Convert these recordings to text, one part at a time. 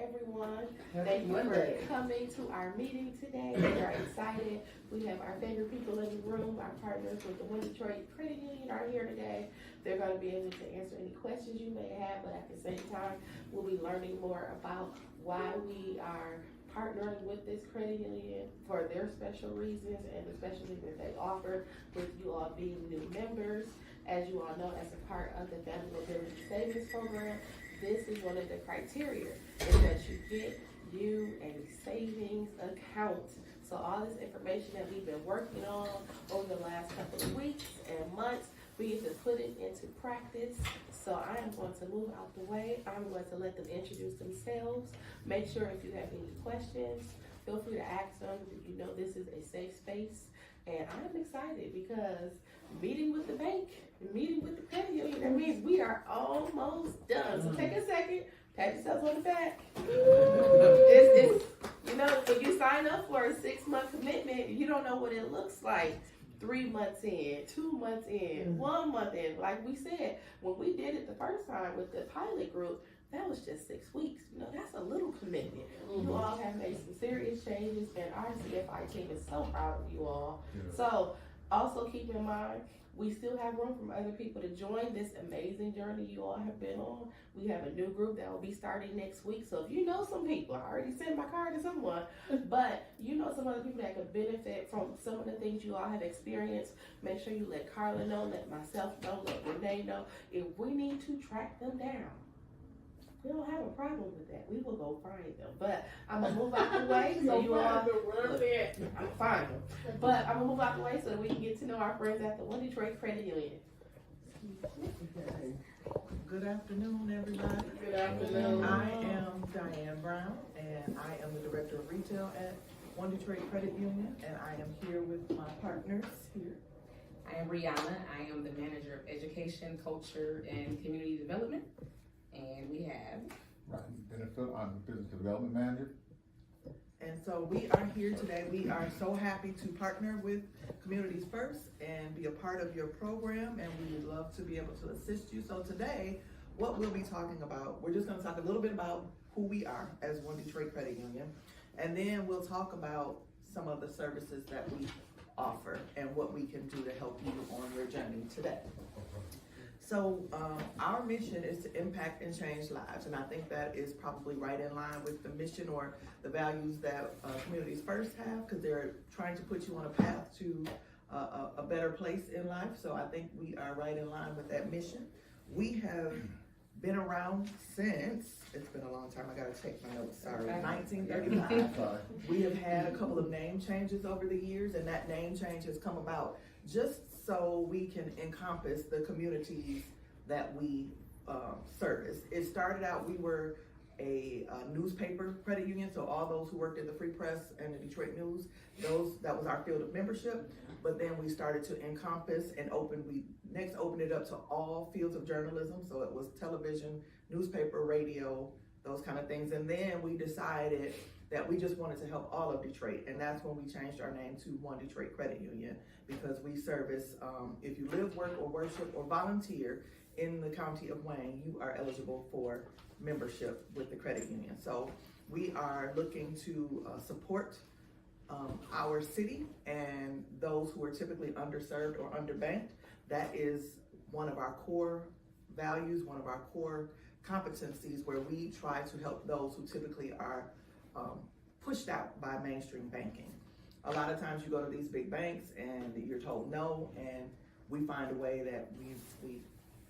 everyone. Happy Thank you Monday. for coming to our meeting today. We are excited. We have our favorite people in the room. Our partners with the One Detroit Credit Union are here today. They're going to be able to answer any questions you may have, but at the same time, we'll be learning more about why we are partnering with this credit union for their special reasons and the special things that they offer, with you all being new members. As you all know, as a part of the Family Mobility Savings Program, this is one of the criteria, is that you get you a savings account. So all this information that we've been working on over the last couple of weeks and months, we get to put it into practice. So I am going to move out the way. I'm going to let them introduce themselves. Make sure if you have any questions, feel free to ask them. You know this is a safe space. And I'm excited because meeting with the bank, meeting with the credit union, that means we are almost done. So take a second, pat yourselves on the back. It's you know, when you sign up for a 6-month commitment, you don't know what it looks like 3 months in, 2 months in, 1 month in. Like we said, when we did it the first time with the pilot group, that was just 6 weeks. You know, that's a little commitment. You all have made some serious changes, and our CFI team is so proud of you all. Yeah. So also keep in mind, we still have room for other people to join this amazing journey you all have been on. We have a new group that will be starting next week. So if you know some people, I already sent my card to someone, but you know some other people that could benefit from some of the things you all have experienced, make sure you let Carla know, let myself know, let Renee know. If we need to track them down, we don't have a problem with that. We will go find them. But I'm going to move out the way so you all, I'm going to find them. But I'm going to move out the way so that we can get to know our friends at the One Detroit Credit Union. Okay. Good afternoon, everybody. Good afternoon. I am Diane Brown, and I am the Director of Retail at One Detroit Credit Union, and I am here with my partners here. I am Rihanna. I am the Manager of Education, Culture, and Community Development. And we have Rodney Benefit, I'm the Business Development Manager. And so we are here today. We are so happy to partner with Communities First and be a part of your program, and we would love to be able to assist you. So today, what we'll be talking about, we're just going to talk a little bit about who we are as One Detroit Credit Union, and then we'll talk about some of the services that we offer and what we can do to help you on your journey today. So our mission is to impact and change lives, and I think that is probably right in line with the mission or the values that Communities First have, because they're trying to put you on a path to a better place in life. So I think we are right in line with that mission. We have been around since, it's been a long time, I gotta take my notes, sorry, 1935. We have had a couple of name changes over the years, and that name change has come about just so we can encompass the communities that we service. It started out, we were a newspaper credit union, so all those who worked at the Free Press and the Detroit News, that was our field of membership. But then we started to encompass and we next opened it up to all fields of journalism. So it was television, newspaper, radio, those kind of things. And then we decided that we just wanted to help all of Detroit. And that's when we changed our name to One Detroit Credit Union, because we service, if you live, work, or worship, or volunteer in the county of Wayne, you are eligible for membership with the credit union. So we are looking to support our city and those who are typically underserved or underbanked. That is one of our core values, one of our core competencies, where we try to help those who typically are pushed out by mainstream banking. A lot of times you go to these big banks and you're told no, and we find a way that we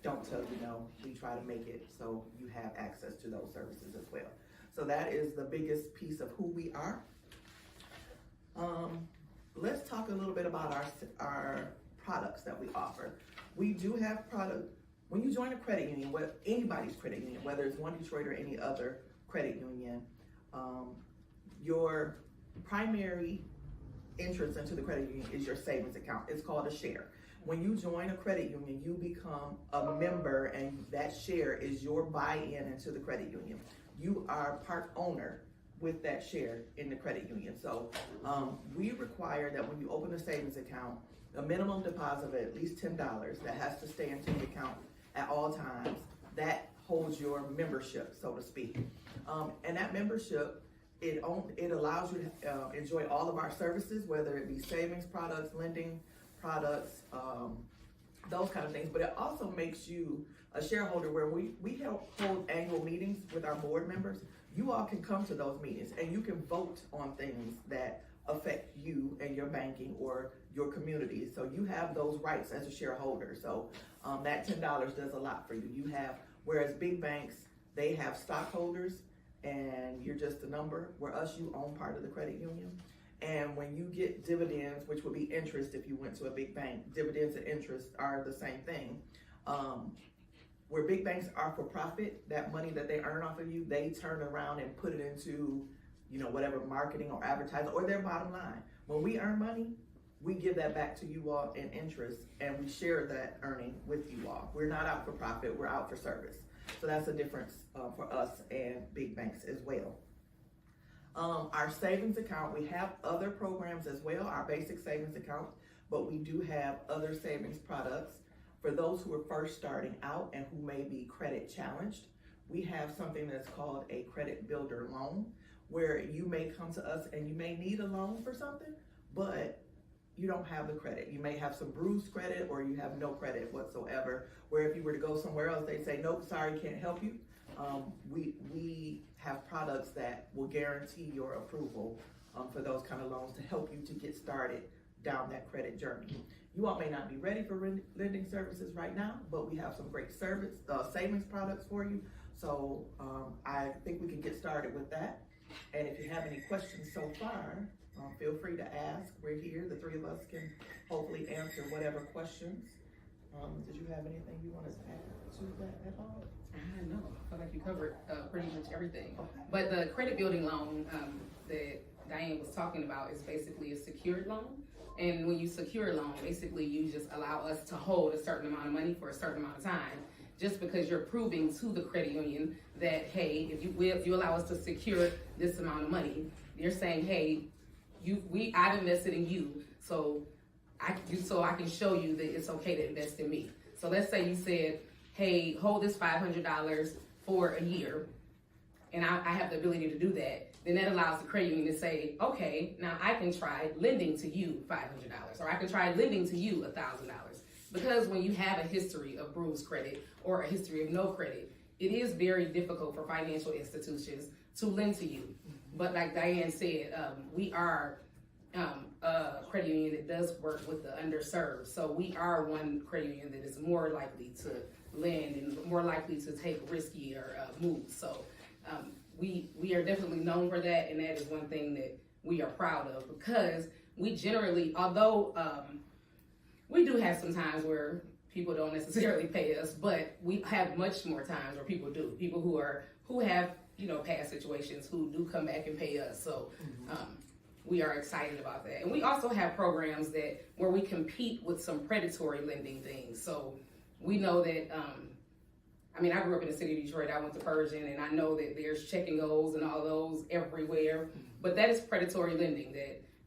don't tell you no. We try to make it so you have access to those services as well. So that is the biggest piece of who we are. Let's talk a little bit about our products that we offer. We do have product. When you join a credit union, anybody's credit union, whether it's One Detroit or any other credit union, your primary entrance into the credit union is your savings account. It's called a share. When you join a credit union, you become a member, and that share is your buy-in into the credit union. You are part owner with that share in the credit union. So we require that when you open a savings account, a minimum deposit of at least $10 that has to stay into the account at all times. That holds your membership, so to speak. And that membership, it allows you to enjoy all of our services, whether it be savings products, lending products, those kind of things. But it also makes you a shareholder where we help hold annual meetings with our board members. You all can come to those meetings and you can vote on things that affect you and your banking or your community. So you have those rights as a shareholder. So that $10 does a lot for you. You have, whereas big banks, they have stockholders and you're just a number, where us, you own part of the credit union. And when you get dividends, which would be interest if you went to a big bank, dividends and interest are the same thing. Where big banks are for profit, that money that they earn off of you, they turn around and put it into, whatever marketing or advertising or their bottom line. When we earn money, we give that back to you all in interest and we share that earning with you all. We're not out for profit, we're out for service. So that's a difference for us and big banks as well. Our savings account, we have other programs as well, our basic savings account, but we do have other savings products. For those who are first starting out and who may be credit challenged, we have something that's called a credit builder loan, where you may come to us and you may need a loan for something, but you don't have the credit. You may have some bruised credit or you have no credit whatsoever, where if you were to go somewhere else, they'd say, nope, sorry, can't help you. We have products that will guarantee your approval for those kind of loans to help you to get started down that credit journey. You all may not be ready for lending services right now, but we have some great savings products for you. So I think we can get started with that. And if you have any questions so far, feel free to ask. We're here. The three of us can hopefully answer whatever questions. Did you have anything you wanted to add to that at all? I know. I feel like you covered pretty much everything. But the credit building loan that Diane was talking about is basically a secured loan. And when you secure a loan, basically you just allow us to hold a certain amount of money for a certain amount of time, just because you're proving to the credit union that, hey, if you allow us to secure this amount of money, you're saying, hey, I've invested in you, so I can show you that it's okay to invest in me. So let's say you said, hey, hold this $500 for a year, and I have the ability to do that. Then that allows the credit union to say, okay, now I can try lending to you $500, or I can try lending to you $1,000. Because when you have a history of bruised credit or a history of no credit, it is very difficult for financial institutions to lend to you. But like Diane said, we are a credit union that does work with the underserved. So we are one credit union that is more likely to lend and more likely to take riskier moves. So we are definitely known for that, and that is one thing that we are proud of, because we generally, although we do have some times where people don't necessarily pay us, but we have much more times where people do. People who have past situations who do come back and pay us. So we are excited about that. And we also have programs where we compete with some predatory lending things. So we know that I grew up in the city of Detroit. I went to Pershing, and I know that there's check and goes and all those everywhere. But that is predatory lending,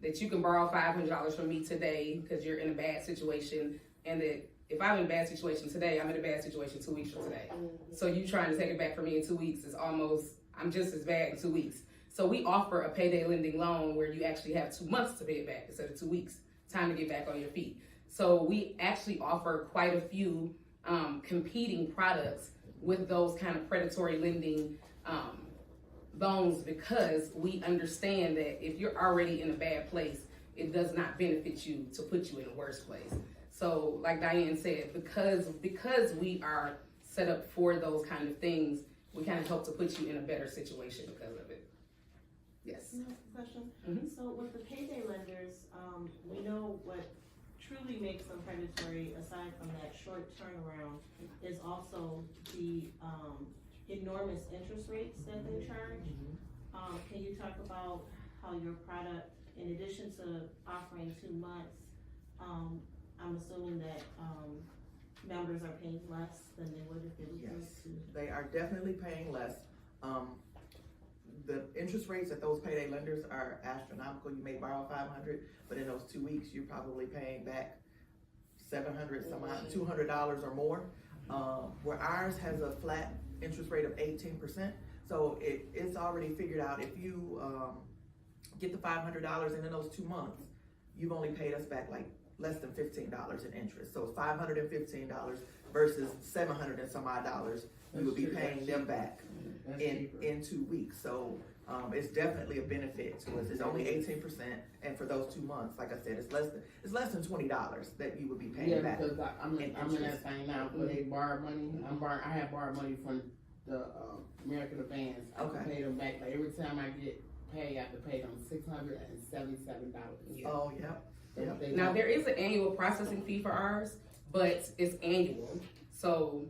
that you can borrow $500 from me today because you're in a bad situation, and that if I'm in a bad situation today, I'm in a bad situation 2 weeks from today. So you trying to take it back from me in 2 weeks is I'm just as bad in 2 weeks. So we offer a payday lending loan where you actually have 2 months to pay it back instead of 2 weeks, time to get back on your feet. So we actually offer quite a few competing products with those kind of predatory lending loans, because we understand that if you're already in a bad place, it does not benefit you to put you in a worse place. So like Diane said, because we are set up for those kind of things, we kind of help to put you in a better situation because of it. Yes. Can I ask a question? Mm-hmm. So with the payday lenders, we know what truly makes them predatory, aside from that short turnaround, is also the enormous interest rates that they charge. Can you talk about how your product, in addition to offering 2 months, I'm assuming that members are paying less than they would if they were Yes, to. they are definitely paying less. The interest rates at those payday lenders are astronomical. You may borrow $500, but in those 2 weeks, you're probably paying back $700, $200 or more. Where ours has a flat interest rate of 18%. So it's already figured out. If you get the $500 and in those 2 months, you've only paid us back like less than $15 in interest. So it's $515 versus $700 and some odd dollars you would be paying them back in 2 weeks. So it's definitely a benefit to us. It's only 18%, and for those 2 months, like I said, it's less than $20 that you would be paying back. Yeah, because I'm in that thing now. Where they borrow money. I have borrowed money from the American Advance. I Okay. pay them back. Like every time I get paid, I have to pay them $677. Yeah. Oh, yep. Yep. Now, there is an annual processing fee for ours, but it's annual. So,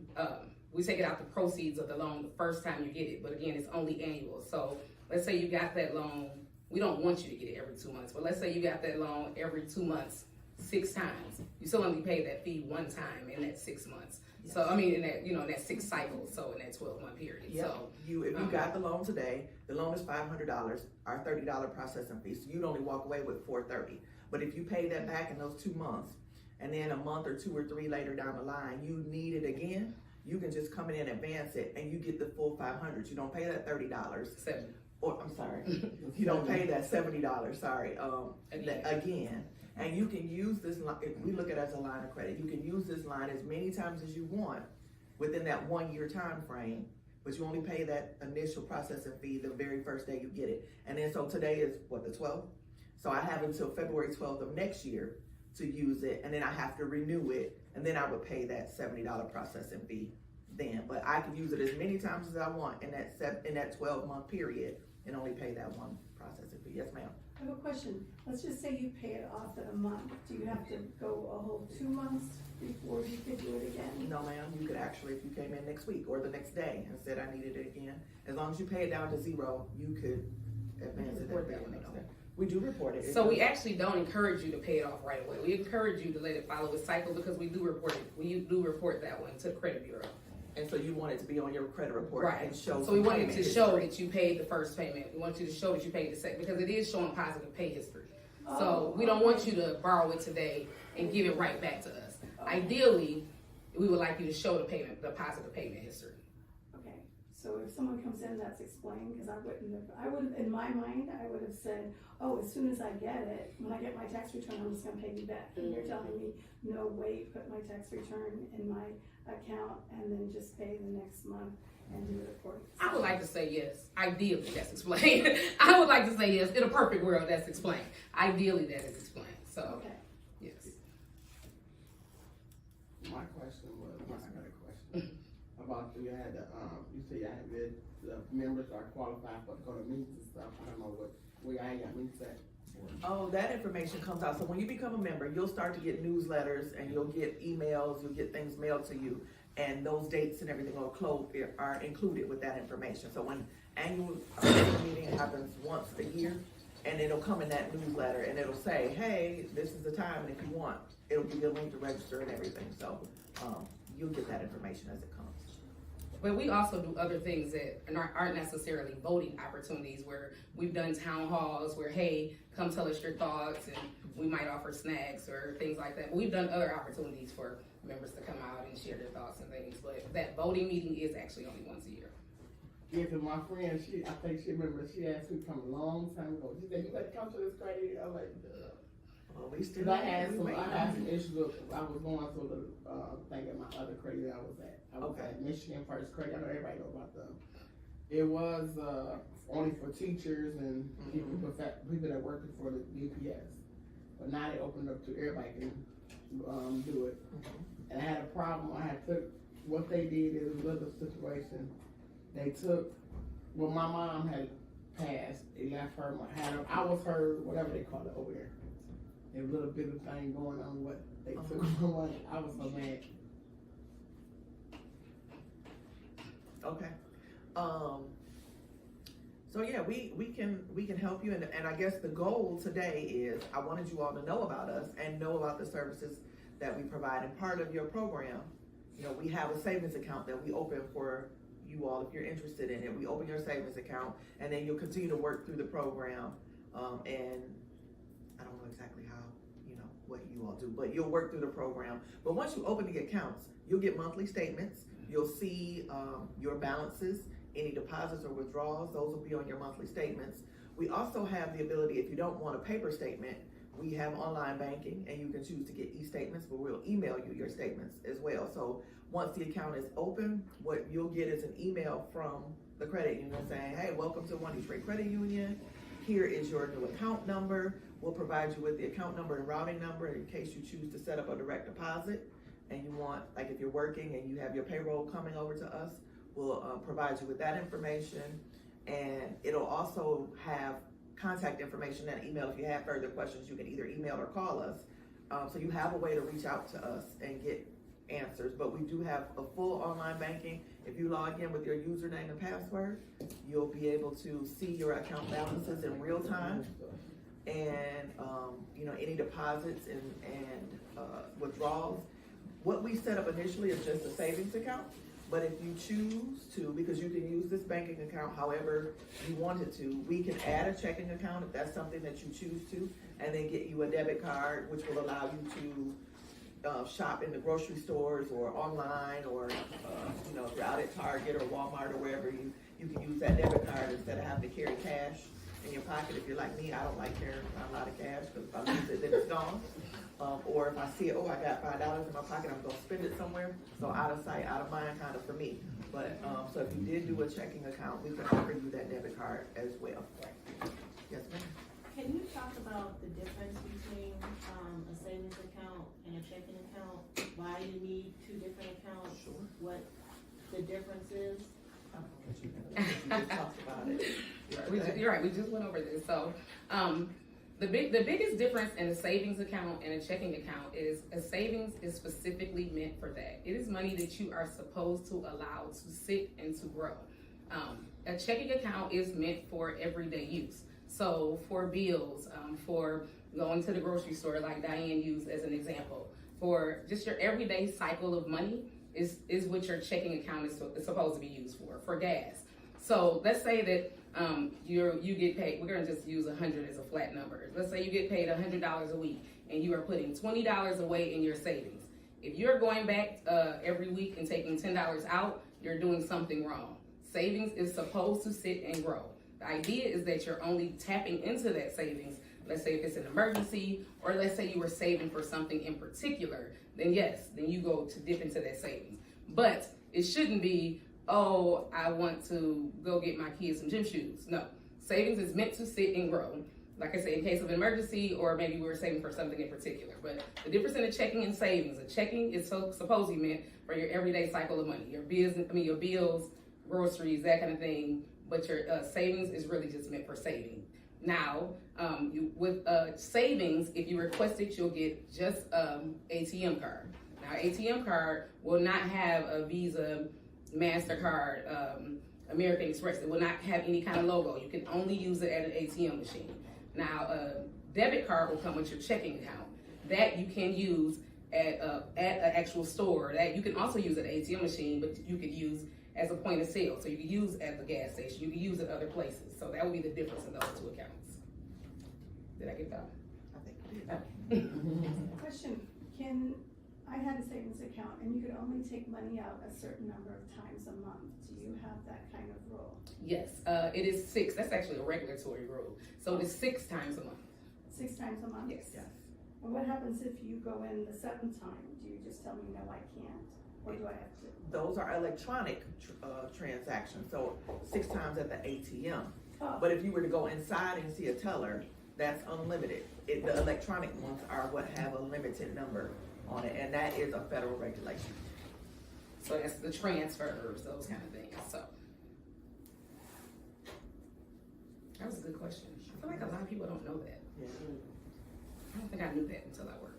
we take it out the proceeds of the loan the first time you get it, but again, it's only annual. So, let's say you got that loan, we don't want you to get it every 2 months, but let's say you got that loan every 2 months, 6 times. You still only pay that fee 1 time in that 6 months. Yes. So, I mean, in that, in that 6 cycles, so in that 12-month period. Yep. So, If you got the loan today, the loan is $500, our $30 processing fee, so you'd only walk away with $430. But if you pay that back in those 2 months, and then a month or 2 or 3 later down the line, you need it again, you can just come in and advance it, and you get the full $500. You don't pay that $30. 7. Or I'm sorry, you don't pay that $70. Sorry, again. And you can use this line. If we look at it as a line of credit, you can use this line as many times as you want within that 1 year time frame. But you only pay that initial processing fee the very first day you get it. And then so today is what, the 12th? So I have until February 12th of next year to use it, and then I have to renew it, and then I would pay that $70 processing fee then. But I can use it as many times as I want in that 12-month period and only pay that one processing fee. Yes, ma'am. I have a question. Let's just say you pay it off in a month. Do you have to go a whole 2 months before you could do it again? No, ma'am. You could actually, if you came in next week or the next day and said I needed it again, as long as you pay it down to 0, you could advance it. Report that one next day. We do report it. So we actually don't encourage you to pay it off right away. We encourage you to let it follow its cycle because we do report it. We do report that one to the credit bureau. And so you want it to be on your credit report Right. and show. So we some wanted payment to show history. that you paid the first payment. We want you to show that you paid the second because it is showing positive pay history. Oh, So we don't want you to borrow it today and give it right back to us. Ideally, we would like you to show the positive payment history. Okay, so if someone comes in, that's explained, because I would have, in my mind, I would have said, oh, as soon as I get it, when I get my tax return, I'm just gonna pay you back. And you're telling me, no, wait, put my tax return in my account and then just pay the next month and do it accordingly. I would like to say yes. Ideally, that's explained. I would like to say yes. In a perfect world, that's explained. Ideally, that is explained. So, Okay. yes. My question was, I got a question about you had the, you said you had the members are qualified for go to meetings and stuff. I don't know where I got meetings at. Oh, that information comes out. So when you become a member, you'll start to get newsletters and you'll get emails, you'll get things mailed to you. And those dates and everything are included with that information. So when annual meeting happens once a year, and it'll come in that newsletter and it'll say, hey, this is the time, and if you want, it'll give you a link to register and everything. So you'll get that information as it comes. But we also do other things that aren't necessarily voting opportunities where we've done town halls where, hey, come tell us your thoughts, and we might offer snacks or things like that. But we've done other opportunities for members to come out and share their thoughts and things. But that voting meeting is actually only once a year. Yeah, cause my friend, I think she remember, she asked me from a long time ago. She said, you better come to this credit. I was like, duh. Well, we still Cause I had some issues with, I was going through the, thing at my other credit I was at. I was Okay. at Michigan First Credit. I know everybody knows about them. It was, only for teachers and people that working for the DPS. But now they opened up to everybody can, do it. And I had a problem. What they did is a little situation. They took, well, my mom had passed. They left her, I was her, whatever they call it over there. There was a little bit of thing going on what they took my money. I was so mad. Okay. So yeah, we can help you, and I guess the goal today is I wanted you all to know about us and know about the services that we provide. And part of your program, we have a savings account that we open for you all if you're interested in it. We open your savings account, and then you'll continue to work through the program. And I don't know exactly how, what you all do, but you'll work through the program. But once you open the accounts, you'll get monthly statements. You'll see, your balances, any deposits or withdrawals, those will be on your monthly statements. We also have the ability, if you don't want a paper statement, we have online banking and you can choose to get e-statements, but we'll email you your statements as well. So once the account is open, what you'll get is an email from the credit union saying, hey, welcome to One Detroit Credit Union. Here is your new account number. We'll provide you with the account number and routing number in case you choose to set up a direct deposit. And you want, like if you're working and you have your payroll coming over to us, we'll provide you with that information. And it'll also have contact information and email. If you have further questions, you can either email or call us. So you have a way to reach out to us and get answers. But we do have a full online banking. If you log in with your username and password, you'll be able to see your account balances in real time. And any deposits and withdrawals. What we set up initially is just a savings account, but if you choose to, because you can use this banking account however you wanted to, we can add a checking account if that's something that you choose to, and then get you a debit card, which will allow you to shop in the grocery stores or online, or if you're out at Target or Walmart or wherever, you can use that debit card instead of having to carry cash in your pocket. If you're like me, I don't like carrying a lot of cash, because if I lose it, then it's gone. Or if I see, I got $5 in my pocket, I'm gonna spend it somewhere. So out of sight, out of mind, kind of for me. But, so if you did do a checking account, we can offer you that debit card as well. Yes, ma'am. Can you talk about the difference between, a savings account and a checking account? Why you need two different accounts? Sure. What the difference is? You just talked about it. You're right, we just went over this. So, the biggest difference in a savings account and a checking account is a savings is specifically meant for that. It is money that you are supposed to allow to sit and to grow. A checking account is meant for everyday use. So for bills, for going to the grocery store, like Diane used as an example, for just your everyday cycle of money is what your checking account is supposed to be used for gas. So let's say that you get paid, we're gonna just use 100 as a flat number. Let's say you get paid $100 a week and you are putting $20 away in your savings. If you're going back every week and taking $10 out, you're doing something wrong. Savings is supposed to sit and grow. The idea is that you're only tapping into that savings. Let's say if it's an emergency, or let's say you were saving for something in particular, then yes, then you go to dip into that savings. But it shouldn't be, oh, I want to go get my kids some gym shoes. No, savings is meant to sit and grow. Like I said, in case of an emergency, or maybe we were saving for something in particular. But the difference in a checking and savings, a checking is supposedly meant for your everyday cycle of money, your bills, groceries, that kind of thing. But your savings is really just meant for saving. Now, with savings, if you request it, you'll get just ATM card. Now, ATM card will not have a Visa, MasterCard, American Express. It will not have any kind of logo. You can only use it at an ATM machine. Now, a debit card will come with your checking account. That you can use at an actual store. That you can also use at an ATM machine, but you could use as a point of sale. So you can use at the gas station. You can use it other places. So that would be the difference in those two accounts. Did I get that? I think you did. Question, I had a savings account and you could only take money out a certain number of times a month. Do you have that kind of rule? Yes, it is 6. That's actually a regulatory rule. So it is 6 times a month. 6 times a month? Yes. Yes. And what happens if you go in the 7th time? Do you just tell me, no, I can't? Or do I have to? Those are electronic transactions, so 6 times at the ATM. Oh. But if you were to go inside and see a teller, that's unlimited. The electronic ones are what have a limited number on it, and that is a federal regulation. So that's the transfers, those kind of things. So that was a good question. I feel like a lot of people don't know that. Yeah. I don't think I knew that until I worked.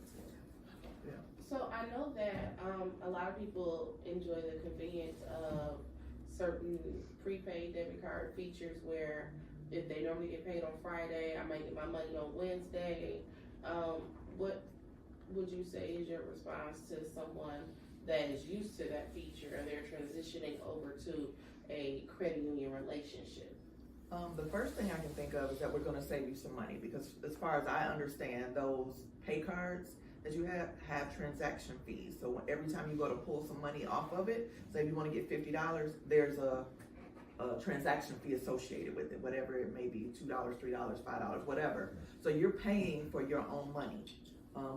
So I know that a lot of people enjoy the convenience of certain prepaid debit card features where if they normally get paid on Friday, I might get my money on Wednesday. What would you say is your response to someone that is used to that feature and they're transitioning over to a credit union relationship? The first thing I can think of is that we're gonna save you some money, because as far as I understand, those pay cards, that you have transaction fees. So every time you go to pull some money off of it, say if you wanna get $50, there's a transaction fee associated with it, whatever it may be, $2, $3, $5, whatever. So you're paying for your own money.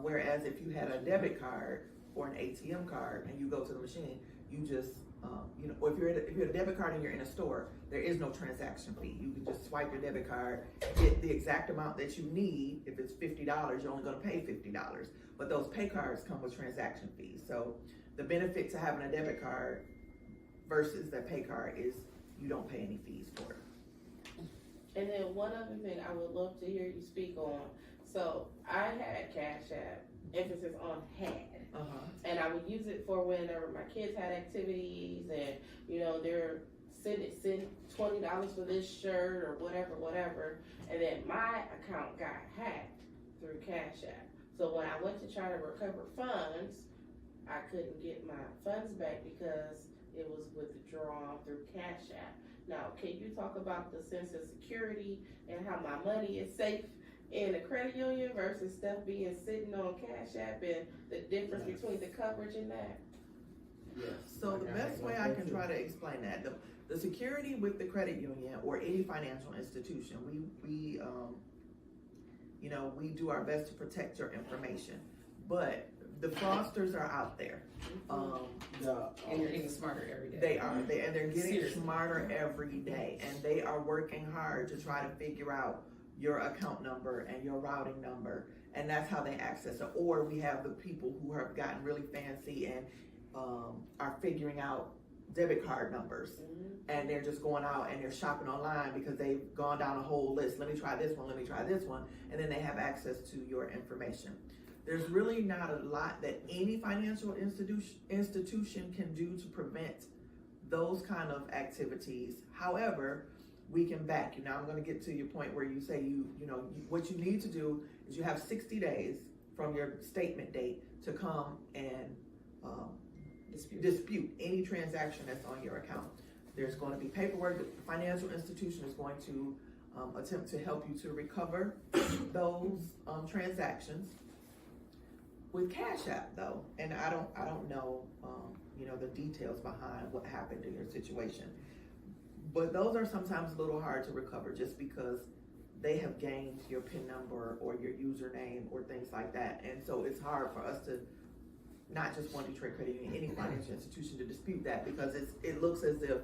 Whereas if you had a debit card or an ATM card and you go to the machine, you just, or if you're a debit card and you're in a store, there is no transaction fee. You can just swipe your debit card, get the exact amount that you need. If it's $50, you're only gonna pay $50. But those pay cards come with transaction fees. So the benefit to having a debit card versus that pay card is you don't pay any fees for it. And then one other thing I would love to hear you speak on. So I had Cash App, emphasis on had. And I would use it for whenever my kids had activities and, they're send $20 for this shirt or whatever. And then my account got hacked through Cash App. So when I went to try to recover funds, I couldn't get my funds back because it was withdrawn through Cash App. Now, can you talk about the sense of security and how my money is safe in a credit union versus stuff being sitting on Cash App and the difference between the coverage and that? So the best way I can try to explain that, the security with the credit union or any financial institution, we do our best to protect your information, but the fraudsters are out there. And you're getting smarter every day. They are, and they're getting Seriously. smarter every day, and they are working hard to try to figure out your account number and your routing number, and that's how they access it. Or we have the people who have gotten really fancy and are figuring out debit card numbers, and they're just going out and they're shopping online because they've gone down a whole list. Let me try this one, and then they have access to your information. There's really not a lot that any financial institution can do to prevent those kind of activities. However, we can back you. Now I'm going to get to your point where you say what you need to do is you have 60 days from your statement date to come and dispute any transaction that's on your account. There's going to be paperwork. The financial institution is going to attempt to help you to recover those transactions. With Cash App though, and I don't know the details behind what happened in your situation, but those are sometimes a little hard to recover just because they have gained your PIN number or your username or things like that, and so it's hard for us to, not just One Detroit Credit Union, any financial institution, to dispute that because it looks as if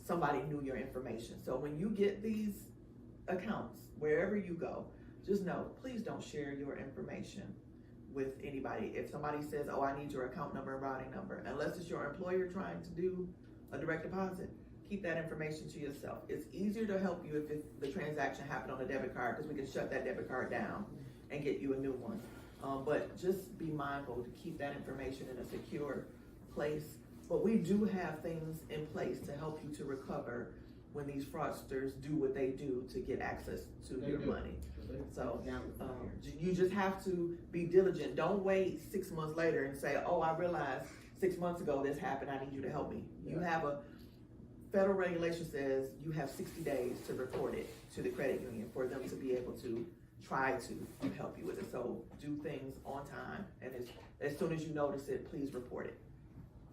somebody knew your information. So when you get these accounts, wherever you go, just know, please don't share your information with anybody. If somebody says, oh, I need your account number and routing number, unless it's your employer trying to do a direct deposit, keep that information to yourself. It's easier to help you if the transaction happened on a debit card because we can shut that debit card down and get you a new one. But just be mindful to keep that information in a secure place. But we do have things in place to help you to recover when these fraudsters do what they do to get access to your money. So you just have to be diligent. Don't wait 6 months later and say, oh, I realized 6 months ago this happened, I need you to help me. You have a federal regulation says you have 60 days to report it to the credit union for them to be able to try to help you with it. So do things on time, and as soon as you notice it, please report it.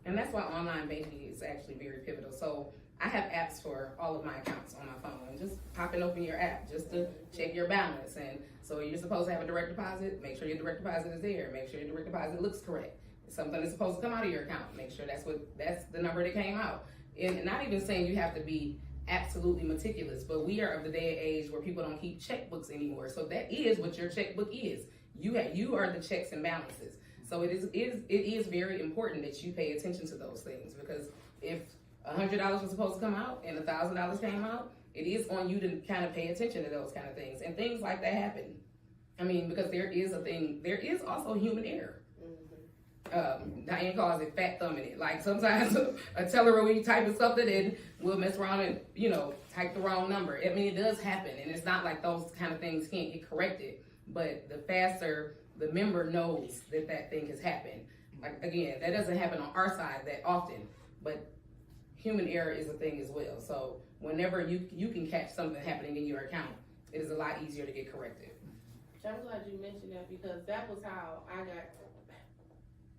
And that's why online banking is actually very pivotal. So I have apps for all of my accounts on my phone, and just pop and open your app just to check your balance. And so you're supposed to have a direct deposit, make sure your direct deposit is there, make sure your direct deposit looks correct. If something is supposed to come out of your account, make sure that's the number that came out. And not even saying you have to be absolutely meticulous, but we are of the day and age where people don't keep checkbooks anymore. So that is what your checkbook is. You are the checks and balances. So it is very important that you pay attention to those things, because if $100 was supposed to come out and $1,000 came out, it is on you to kind of pay attention to those kind of things. And things like that happen. I mean, because there is also human error. Diane calls it fat thumbing it. Like sometimes a teller will be typing something and we'll mess around and, type the wrong number. I mean, it does happen, and it's not like those kind of things can't get corrected. But the faster the member knows that thing has happened. Like, again, that doesn't happen on our side that often, but human error is a thing as well. So whenever you can catch something happening in your account, it is a lot easier to get corrected. I'm glad you mentioned that, because that was how I got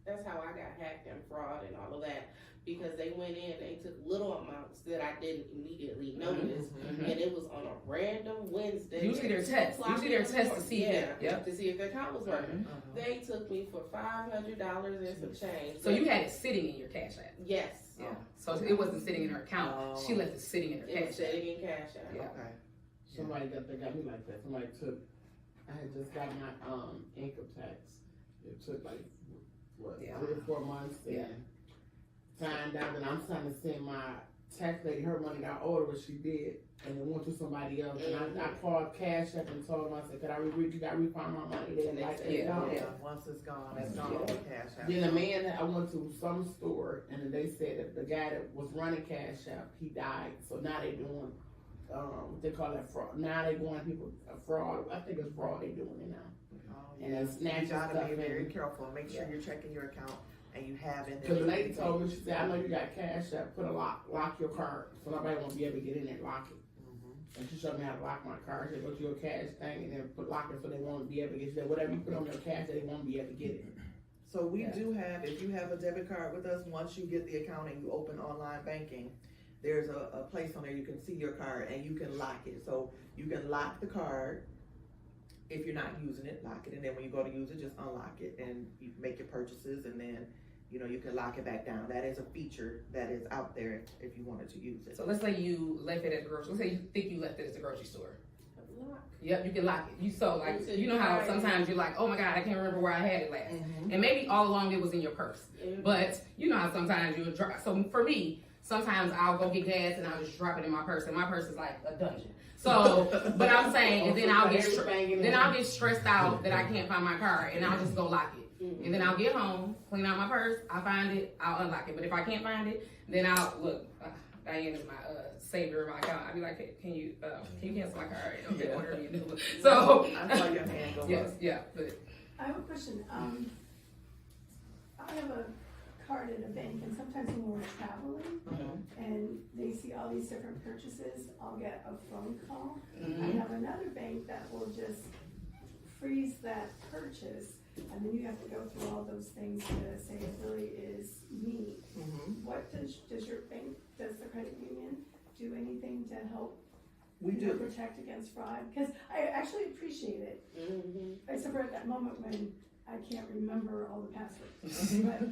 That's how I got hacked and fraud and all of that. Because they went in, they took little amounts that I didn't immediately notice, Mhm. and it was on a random Wednesday. Usually they're at tests. 2 o'clock Usually they're in the tests to morning. see if Yeah, yep. to see if the account was working. Mhm. They took me for $500 and some change. So you had it sitting in your Cash App. Yes. Yeah. So it wasn't sitting in her account. She left it sitting in her It was Cash App. sitting in Cash App. Yeah. Okay. Somebody got me like that. Somebody took, I had just got my, income tax. It took like, what, Yeah. 3 or 4 months Yeah. and signed out, and I'm trying to send my tax lady her money that I owed her, what she did, and it went to somebody else, and I called Cash App and told them, I said, could I you got to refund my money? They didn't like that. Yeah. No. Yeah, once it's gone, it's gone Yeah. on Cash App. Then the man, I went to some store, and then they said that the guy that was running Cash App, he died, so now they doing, what they call that fraud. Now they going people, fraud, I think it's fraud they doing it now. Oh, And yeah. it's snatching You gotta stuff be very in. careful, make sure Yeah. you're checking your account and you have in there. Cause the lady told me, she said, I know you got Cash App, put a lock your card, so nobody won't be able to get in there and lock it. Mhm. And she showed me how to lock my card. She said, go to your cash thing and then lock it so they won't be able to get it. She said, whatever you put on your cash, they won't be able to get it. So we Yeah. do have, if you have a debit card with us, once you get the account and you open online banking, there's a place on there you can see your card and you can lock it. So you can lock the card. If you're not using it, lock it, and then when you go to use it, just unlock it and you make your purchases, and then you can lock it back down. That is a feature that is out there if you wanted to use it. So let's say you left it at the grocery. Let's say you think you left it at the grocery store. Lock. Yep, you can lock it. So You know how you- sometimes you're like, oh my God, I can't remember where I had it last. Mhm. And maybe all along it was in your purse. But you know how sometimes you would drop. So for me, sometimes I'll go get gas and I'll just drop it in my purse, and my purse is like a dungeon. So, but I'm saying, and then I'll get stressed out that I can't find my card, and I'll just go lock it. Mhm. And then I'll get home, clean out my purse, I find it, I'll unlock it. But if I can't find it, then I'll look. Diane is my savior of my account. I'll be like, can you cancel my card? Okay, order me a new one. So I saw your hand go yes, up. yeah, but I have a question. I have a card at a bank, and sometimes when we're traveling and they see all these different purchases, I'll get a phone call. I have another bank that will just freeze that purchase, and then you have to go through all those things to say it really is me. Mhm. What does your bank, does the credit union do anything to help We you know, do. protect against fraud? Because I actually appreciate it, Mhm. except for at that moment when I can't remember all the passwords. Mhm. But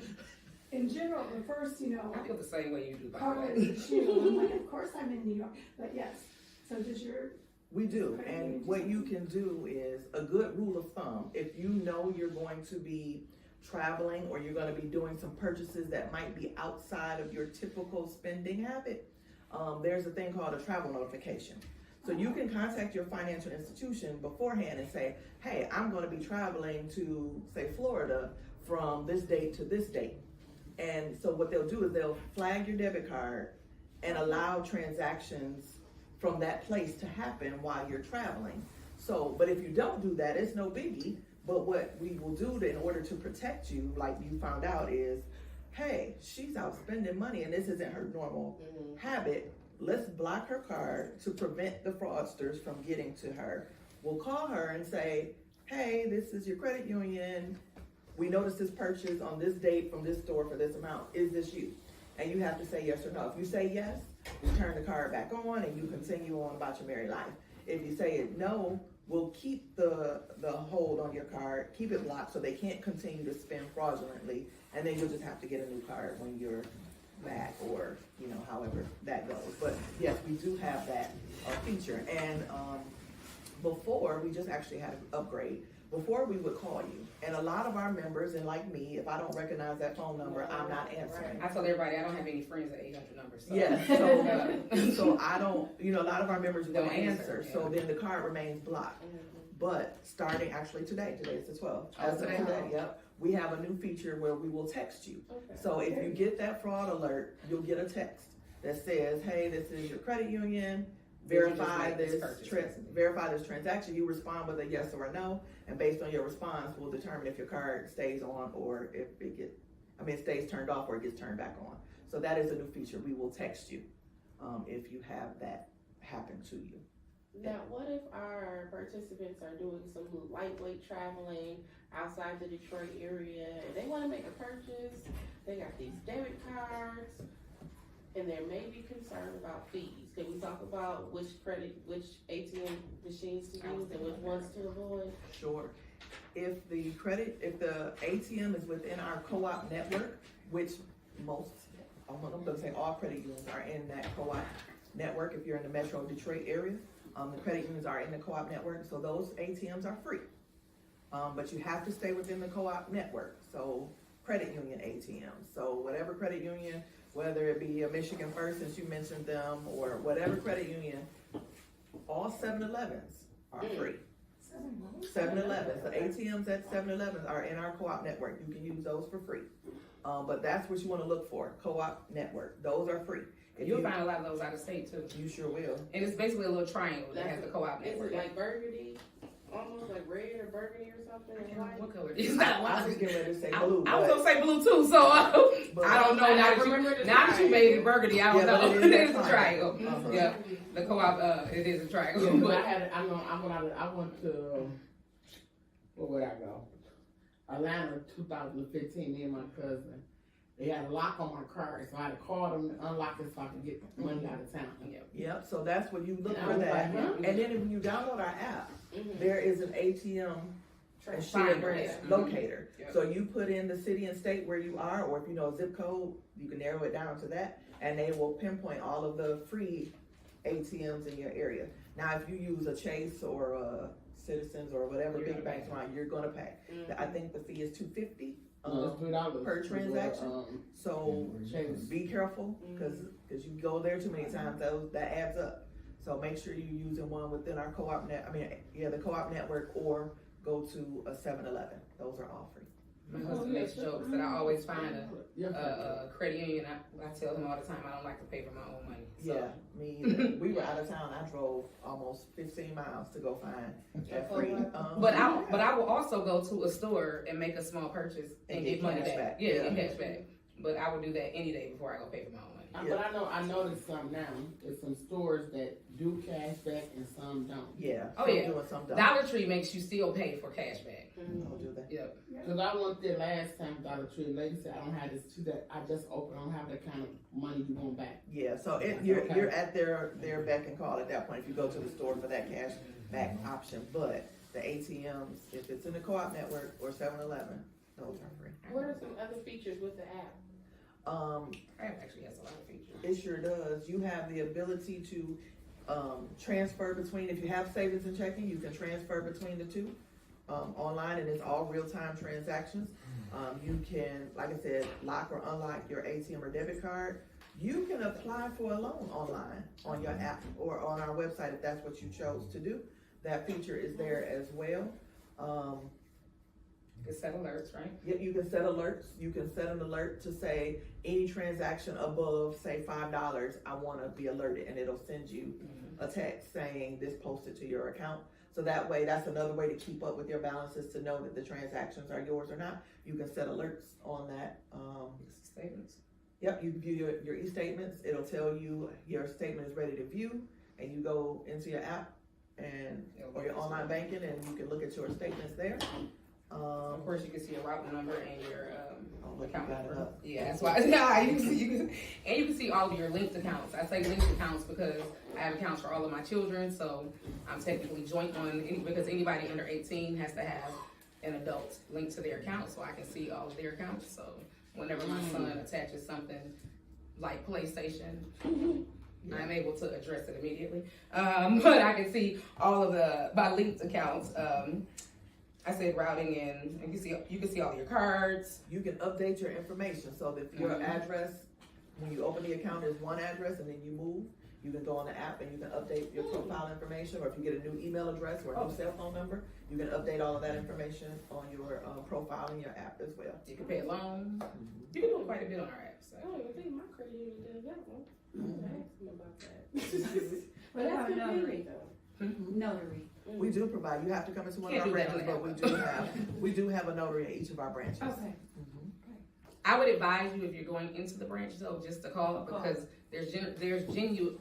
in general, the first, I feel the same way you do. By the card way. is you. I'm like, of course I'm in New York, but yes. So does your, We do, and what you can do is, a good rule of thumb, if you know you're going to be traveling or you're gonna be doing some purchases that might be outside of your typical spending habit, there's a thing called a travel notification. So you can contact your financial institution beforehand and say, hey, I'm gonna be traveling to, say, Florida from this date to this date. And so what they'll do is they'll flag your debit card and allow transactions from that place to happen while you're traveling. So, but if you don't do that, it's no biggie. But what we will do in order to protect you, like you found out, is, hey, she's out spending money and this isn't her normal habit. Let's block her card to prevent the fraudsters from getting to her. We'll call her and say, hey, this is your credit union. We noticed this purchase on this date from this store for this amount. Is this you? And you have to say yes or no. If you say yes, we turn the card back on and you continue on about your merry life. If you say no, we'll keep the hold on your card, keep it blocked so they can't continue to spend fraudulently, and then you'll just have to get a new card when you're back, or however that goes. But yes, we do have that feature. And before, we just actually had an upgrade. Before, we would call you, and a lot of our members, and like me, if I don't recognize that phone number, I'm not answering. I told everybody I don't have any friends at 800 numbers. So. Yes, so I don't, a lot of our members Don't don't answer, answer, so yeah. then the card remains blocked. But starting actually today's the 12th. As of today? today, yep, we have a new feature where we will text you. Okay. So if you get that fraud alert, you'll get a text that says, hey, this is your credit union, verify Did you just this, make this purchase? verify this transaction. You respond with a yes or a no, and based on your response, we'll determine if your card stays on or if it stays turned off or it gets turned back on. So that is a new feature. We will text you if you have that happen to you. Now, what if our participants are doing some lightweight traveling outside the Detroit area and they wanna make a purchase, they got these debit cards, and they may be concerned about fees? Can we talk about which ATM machines to use and which ones to avoid? Sure. If the ATM is within our co-op network, which I'm gonna say all credit unions are in that co-op network. If you're in the Metro Detroit area, the credit unions are in the co-op network, so those ATMs are free. But you have to stay within the co-op network, so credit union ATMs. So whatever credit union, whether it be a Michigan First, since you mentioned them, or whatever credit union, all 7-Elevens are free. 7-Elevens, the ATMs at 7-Elevens are in our co-op network. You can use those for free. But that's what you wanna look for, co-op network. Those are free. If You'll find a lot of those out of state too. You sure will. And it's basically a little triangle that has the co-op Is network. it like burgundy, almost like red or burgundy or something? I and can't remember white? what color it is. I was getting ready to say blue, I was but, gonna say blue too, so but I don't know I now remember the that you made it burgundy, I don't Yeah, but know. it is It is a a triangle. Uh-huh. Yeah, the co-op, it is a triangle. Yeah, 'cause But I went to, where would I go? Atlanta 2015, me and my cousin. They had a lock on my car, so I had to call them to unlock it so I could get money out of town. yep, so that's what you look And I for was that. like, huh? And then if you download our app, Mhm. there is an ATM Find machine it. locator. Yeah. So you put in the city and state where you are, or if you know a zip code, you can narrow it down to that, and they will pinpoint all of the free ATMs in your area. Now, if you use a Chase or a Citizens or whatever You're big gonna banks pay. around, you're gonna pay. I think the fee is $250. No, it's $3 per transaction? So Chase. be careful, cause you go there too many times, that adds up. So make sure you're using one within our co-op the co-op network, or go to a 7-Eleven. Those are all free. My husband makes jokes that I always find a credit union. I tell him all the time I don't like to pay for my own money. So. Yeah, me either. We were out of town. I drove almost 15 miles to go find that free. But I will also go to a store and make a small purchase and get money cash back. Yeah, get cash back. But I would do that any day before I go pay for my own money. But I noticed some now. There's some stores that do cash back and some don't. Yeah. Oh, some yeah. do and some don't. Dollar Tree makes you still pay for cash back. Don't do that. Yep. Cause I went there last time, Dollar Tree, and lady said, I don't have this, that I just opened, I don't have that kind of money you want back. Yeah, so Okay. you're at their beck and call at that point if you go to the store for that cash back option. But the ATMs, if it's in the co-op network or 7-Eleven, those are free. What are some other features with the app? Crab actually has a lot of features. It sure does. You have the ability to transfer between, if you have savings and checking, you can transfer between the two online, and it's all real-time transactions. You can, like I said, lock or unlock your ATM or debit card. You can apply for a loan online on your app or on our website if that's what you chose to do. That feature is there as well. You can set alerts, right? You can set alerts. You can set an alert to say any transaction above, say, $5, I want to be alerted, and it'll send you a text saying this posted to your account. So that way, that's another way to keep up with your balances, to know that the transactions are yours or not. You can set alerts on that. Statements. Yep, you view your e-statements. It'll tell you your statement is ready to view, and you go into your app and or your online banking, and you can look at your statements there. Of course, you can see your route number and your Look, you account got it number. up. Yeah, that's why. Yeah, you can see all of your linked accounts. I say linked accounts because I have accounts for all of my children, so I'm technically joint on because anybody under 18 has to have an adult linked to their account, so I can see all of their accounts. So whenever my son attaches something like PlayStation, I'm able to address it immediately. But I can see all of my linked accounts. I said routing, and you can see all your cards. You can update your information, so that if your address, when you open the account, is one address, and then you move, you can go on the app and you can update your profile information, or if you get a new email address or a new cell phone number, you can update all of that information on your profile in your app as well. You can pay a loan. You can do quite a bit on our app. So. I don't even think my credit union does that one. I'm gonna ask them about that. What about notary though? Notary. We do provide, you have to come into one of Can't our do that branches, on the but app. we do have a notary at each of our branches. Okay. I would advise you if you're going into the branch though, just to call because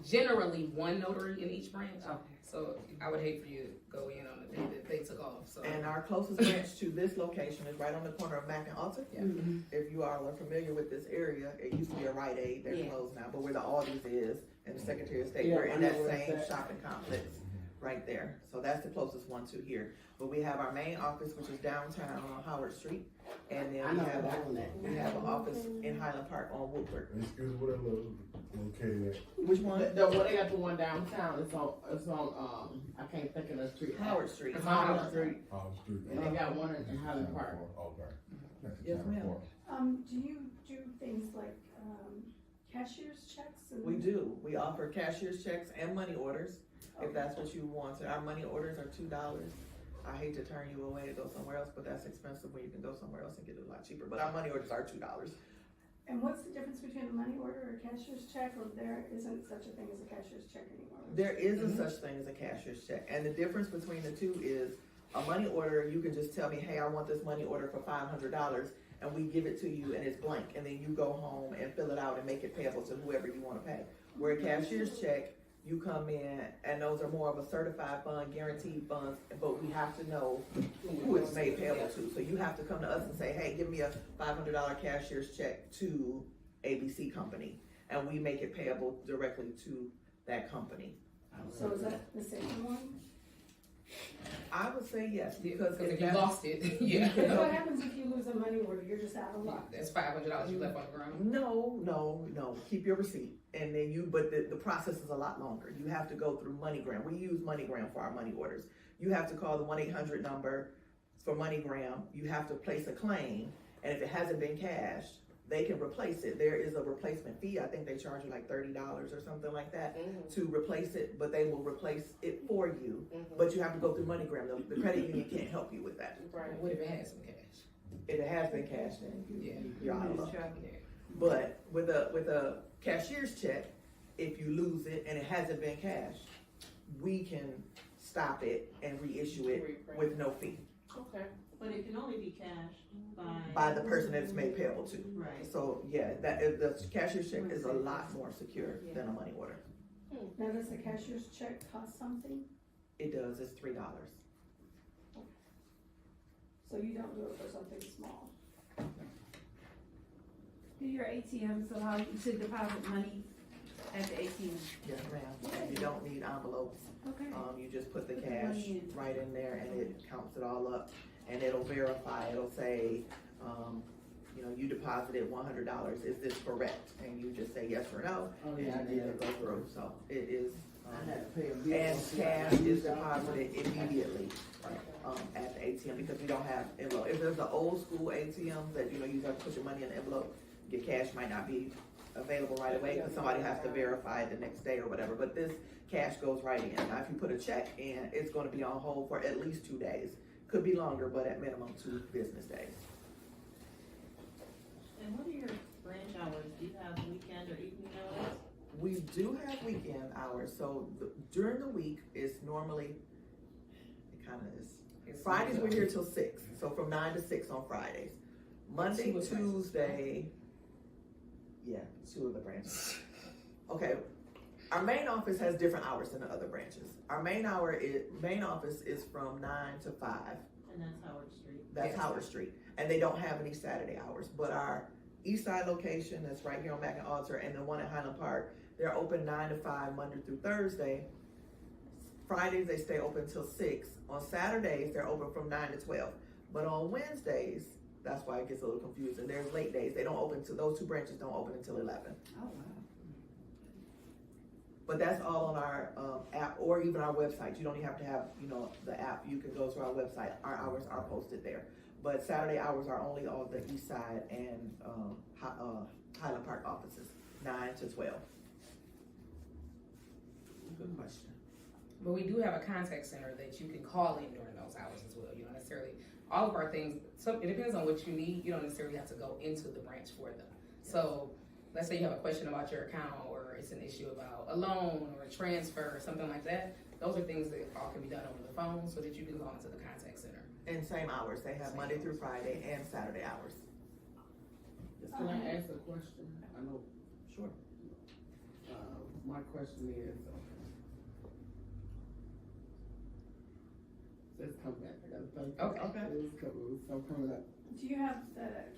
generally one notary in each branch. Okay. So I would hate for you to go in on the day that they took off, so. And our closest branch to this location is right on the corner of Mack and Alta. Yeah. If you all are familiar with this area, it used to be a Rite Aid, they're Yeah. closed now, but where the Aldi's is and the Secretary of State, Yeah, we're I in know that where it's same at. shopping complex right there. So that's the closest one to here. But we have our main office, which is downtown on Howard Street. And I then know we have, that one. we have an office in Highland Park on Woodward. Excuse me, where that located at? Which one? The one, they got the one downtown, it's on, I can't think of the street. Howard Street. It's on Howard Street, Oh, street. and they got one in Highland Park. Okay. Yes, ma'am. Do you do things like, cashier's checks and? We do. We offer cashier's checks and money orders, if that's what you want. Our money orders are $2. I hate to turn you away to go somewhere else, but that's expensive when you can go somewhere else and get it a lot cheaper. But our money orders are $2. And what's the difference between a money order or a cashier's check, or there isn't such a thing as a cashier's check anymore? There is a such thing as a cashier's check, and the difference between the two is a money order, you can just tell me, hey, I want this money order for $500, and we give it to you and it's blank, and then you go home and fill it out and make it payable to whoever you wanna pay. Where a cashier's check, you come in, and those are more of a certified fund, guaranteed funds, but we have to know who it's made payable to. So you have to come to us and say, hey, give me a $500 cashier's check to ABC company, and we make it payable directly to that company. So is that the same one? I would say yes, because Because if you that- lost it, yeah. So what happens if you lose a money order, you're just out of luck? That's $500 you left on the ground. No, keep your receipt, and then but the process is a lot longer. You have to go through MoneyGram. We use MoneyGram for our money orders. You have to call the 1-800 number for MoneyGram. You have to place a claim, and if it hasn't been cashed, they can replace it. There is a replacement fee. I think they charge you like $30 or something like that to replace it, but they will replace it for you. But you have to go through MoneyGram. The credit union can't help you with that. What if it had some cash? If it has been cashed, then Yeah. you're out of luck. Yeah. But with a cashier's check, if you lose it and it hasn't been cashed, we can stop it and reissue it with no fee Okay. But it can only be cashed by the person that it's made payable to. Right. So yeah, the cashier's check is a lot more secure than a money order. Now, does the cashier's check cost something? It does, it's $3. So you don't do it for something small? Do your ATMs allow you to deposit money at the ATM? Yes, ma'am. You don't need envelopes. Okay. You just put the Put the cash money in. right in there and it counts it all up, and it'll verify, it'll say, you deposited $100, is this correct? And you just say yes or no, Oh, and yeah, I you did need to go through, so it is, I had to pay a bill. and cash is deposited immediately, at the ATM, because we don't have envelope. If there's an old school ATM that, you have to put your money in the envelope, your cash might not be available right away, because somebody has to verify it the next day or whatever, but this cash goes right in. Now, if you put a check in, it's gonna be on hold for at least 2 days. Could be longer, but at minimum 2 business days. And what are your branch hours? Do you have weekend or evening hours? We do have weekend hours, so during the week, it's normally, it kinda is, Fridays we're here till 6, so from 9 to 6 on Fridays. Monday, Tuesday, yeah, 2 of the branches. Okay, our main office has different hours than the other branches. Our main office is from 9 to 5. And that's Howard Street. That's Howard Street, and they don't have any Saturday hours, but our east side location, that's right here on Mack and Alta, and the one at Highland Park, they're open 9 to 5, Monday through Thursday. Fridays, they stay open till 6. On Saturdays, they're open from 9 to 12. But on Wednesdays, that's why it gets a little confusing, there's late days, they don't open till, those 2 branches don't open until 11. Oh, wow. But that's all on our app, or even our website. You don't even have to have, the app. You can go to our website. Our hours are posted there. But Saturday hours are only on the east side and Highland Park offices, 9 to 12. Good question. But we do have a contact center that you can call in during those hours as well. You don't necessarily, all of our things, so it depends on what you need. You don't necessarily have to go into the branch for them. So let's say you have a question about your account, or it's an issue about a loan or a transfer or something like that. Those are things that all can be done over the phone so that you can go into the contact center. And same hours. They have Monday through Friday and Saturday hours. Can I ask a question? I know. Sure. my question is, let's come back, I gotta think. Okay. It's coming up. Do you have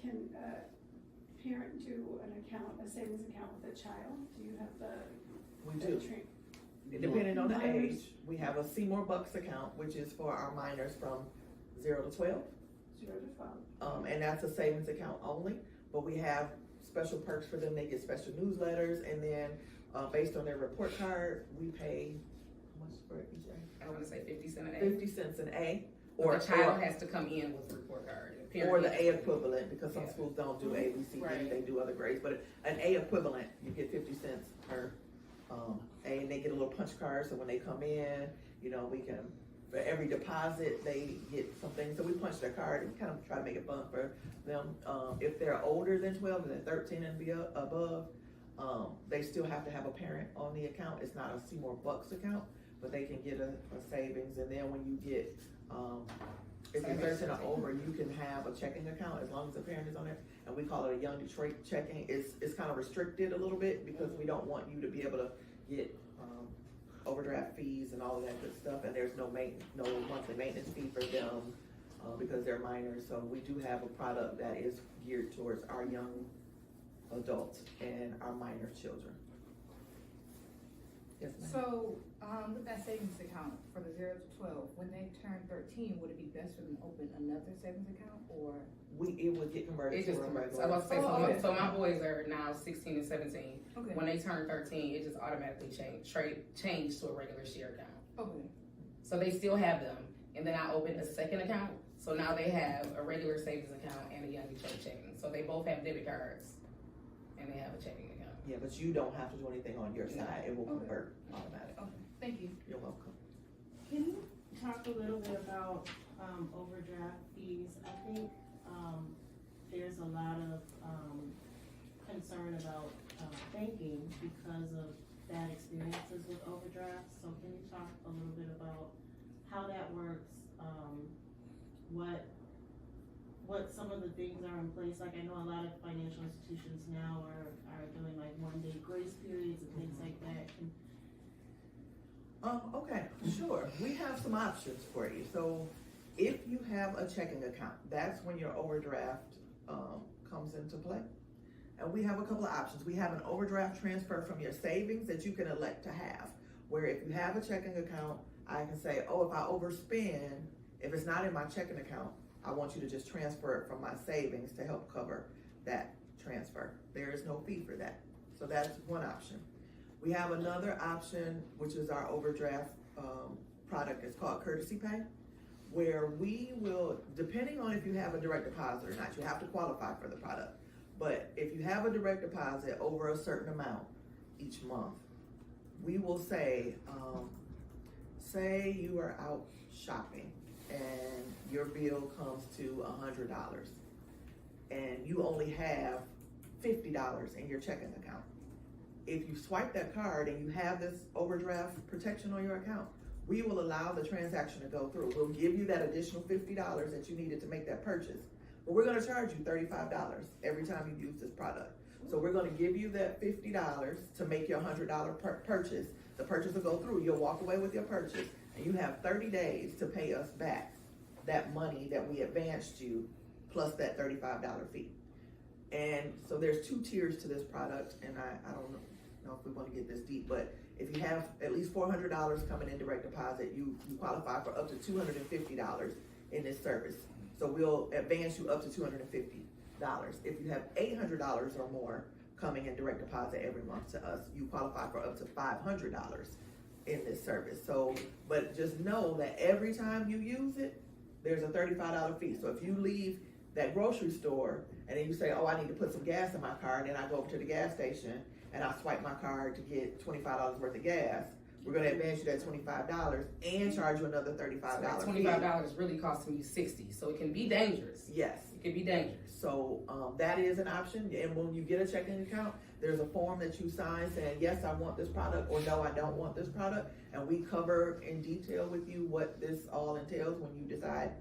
can a parent do an account, a savings account with a child? Do you have We do. train? Depending on the Minors. age, we have a Seymour Bucks account, which is for our minors from 0 to 12. 0 to 12. And that's a savings account only, but we have special perks for them. They get special newsletters, and then, based on their report card, we pay, how much for each A? I wanna say 50 cents an A. 50 cents an A. Or the child has to come in with a report card. Or the A equivalent, because some Yeah. schools don't do A, B, C, D, Right. they do other grades, but an A equivalent, you get 50 cents per, A, and they get a little punch card, so when they come in, you know, we can, for every deposit, they get something, so we punch their card and kind of try to make it fun for them. If they're older than 12, and they're 13 and above, they still have to have a parent on the account. It's not a Seymour Bucks account, but they can get a savings, and then when you get, if you're 13 or over, you can have a checking account as long as the parent is on there, and we call it a Young Detroit checking. It's kind of restricted a little bit because we don't want you to be able to get overdraft fees and all of that good stuff, and there's no monthly maintenance fee for them because they're minors. So we do have a product that is geared towards our young adults and our minor children. Yes, ma'am. So, with that savings account for the 0 to 12, when they turn 13, would it be best for them to open another savings account, or? It would get converted It to just a converts. regular. I was about to say, Oh, so, okay. so my boys are now 16 and 17. Okay. When they turn 13, it just automatically change to a regular share account. Okay. So they still have them, and then I opened a second account. So now they have a regular savings account and a Young Detroit checking. So they both have debit cards, and they have a checking account. Yeah, but you don't have to do anything on your side. It will Okay. convert automatically. Okay. Thank you. You're welcome. Can you talk a little bit about, overdraft fees? I think, there's a lot of, concern about, banking because of bad experiences with overdrafts. So can you talk a little bit about how that works? What some of the things are in place? Like, I know a lot of financial institutions now are doing like 1-day grace periods and things like that. Okay, sure. We have some options for you. So if you have a checking account, that's when your overdraft comes into play. And we have a couple of options. We have an overdraft transfer from your savings that you can elect to have, where if you have a checking account, I can say, oh, if I overspend, if it's not in my checking account, I want you to just transfer it from my savings to help cover that transfer. There is no fee for that. So that's one option. We have another option, which is our overdraft product. It's called Courtesy Pay, where we will, depending on if you have a direct deposit or not, you have to qualify for the product. But if you have a direct deposit over a certain amount each month, we will say, say you are out shopping and your bill comes to $100 and you only have $50 in your checking account. If you swipe that card and you have this overdraft protection on your account, we will allow the transaction to go through. We'll give you that additional $50 that you needed to make that purchase. But we're gonna charge you $35 every time you use this product. So we're gonna give you that $50 to make your $100 purchase. The purchase will go through, you'll walk away with your purchase, and you have 30 days to pay us back that money that we advanced you, plus that $35 fee. And so there's 2 tiers to this product, and I don't know if we wanna get this deep, but if you have at least $400 coming in direct deposit, you qualify for up to $250 in this service. So we'll advance you up to $250. If you have $800 or more coming in direct deposit every month to us, you qualify for up to $500 in this service. So, but just know that every time you use it, there's a $35 fee. So if you leave that grocery store and then you say, oh, I need to put some gas in my car, and then I go over to the gas station and I swipe my card to get $25 worth of gas, we're gonna advance you that $25 and charge you another $35 So fee. $25 really costing you $60, so it can be dangerous. Yes. It can be dangerous. So that is an option, and when you get a checking account, there's a form that you sign saying, yes, I want this product, or no, I don't want this product, and we cover in detail with you what this all entails when you decide,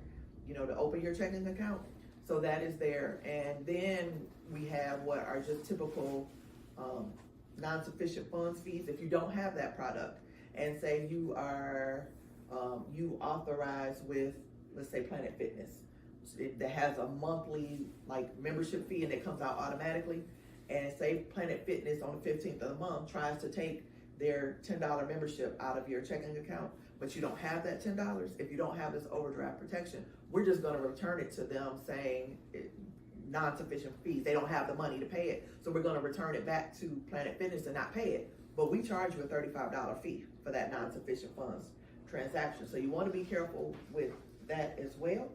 you know, to open your checking account. So that is there, and then we have what are just typical non-sufficient funds fees, if you don't have that product, and say you are, you authorize with, let's say, Planet Fitness, that has a monthly, like, membership fee and it comes out automatically, and say Planet Fitness on the 15th of the month tries to take their $10 membership out of your checking account, but you don't have that $10, if you don't have this overdraft protection, we're just gonna return it to them saying non-sufficient fees. They don't have the money to pay it. So we're gonna return it back to Planet Fitness and not pay it. But we charge you a $35 fee for that non-sufficient funds transaction. So you wanna be careful with that as well.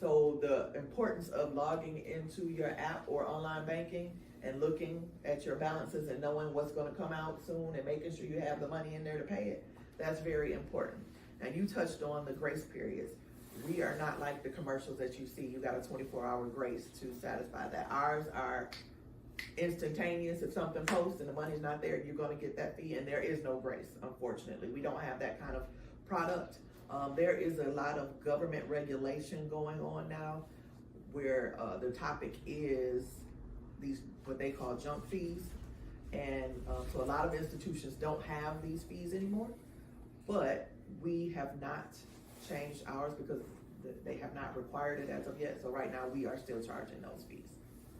So the importance of logging into your app or online banking and looking at your balances and knowing what's gonna come out soon and making sure you have the money in there to pay it, that's very important. Now, you touched on the grace periods. We are not like the commercials that you see. You got a 24-hour grace to satisfy that. Ours are instantaneous. If something posts and the money's not there, you're gonna get that fee, and there is no grace, unfortunately. We don't have that kind of product. There is a lot of government regulation going on now where the topic is these, what they call junk fees. And so a lot of institutions don't have these fees anymore, but we have not changed ours because they have not required it as of yet. So right now we are still charging those fees.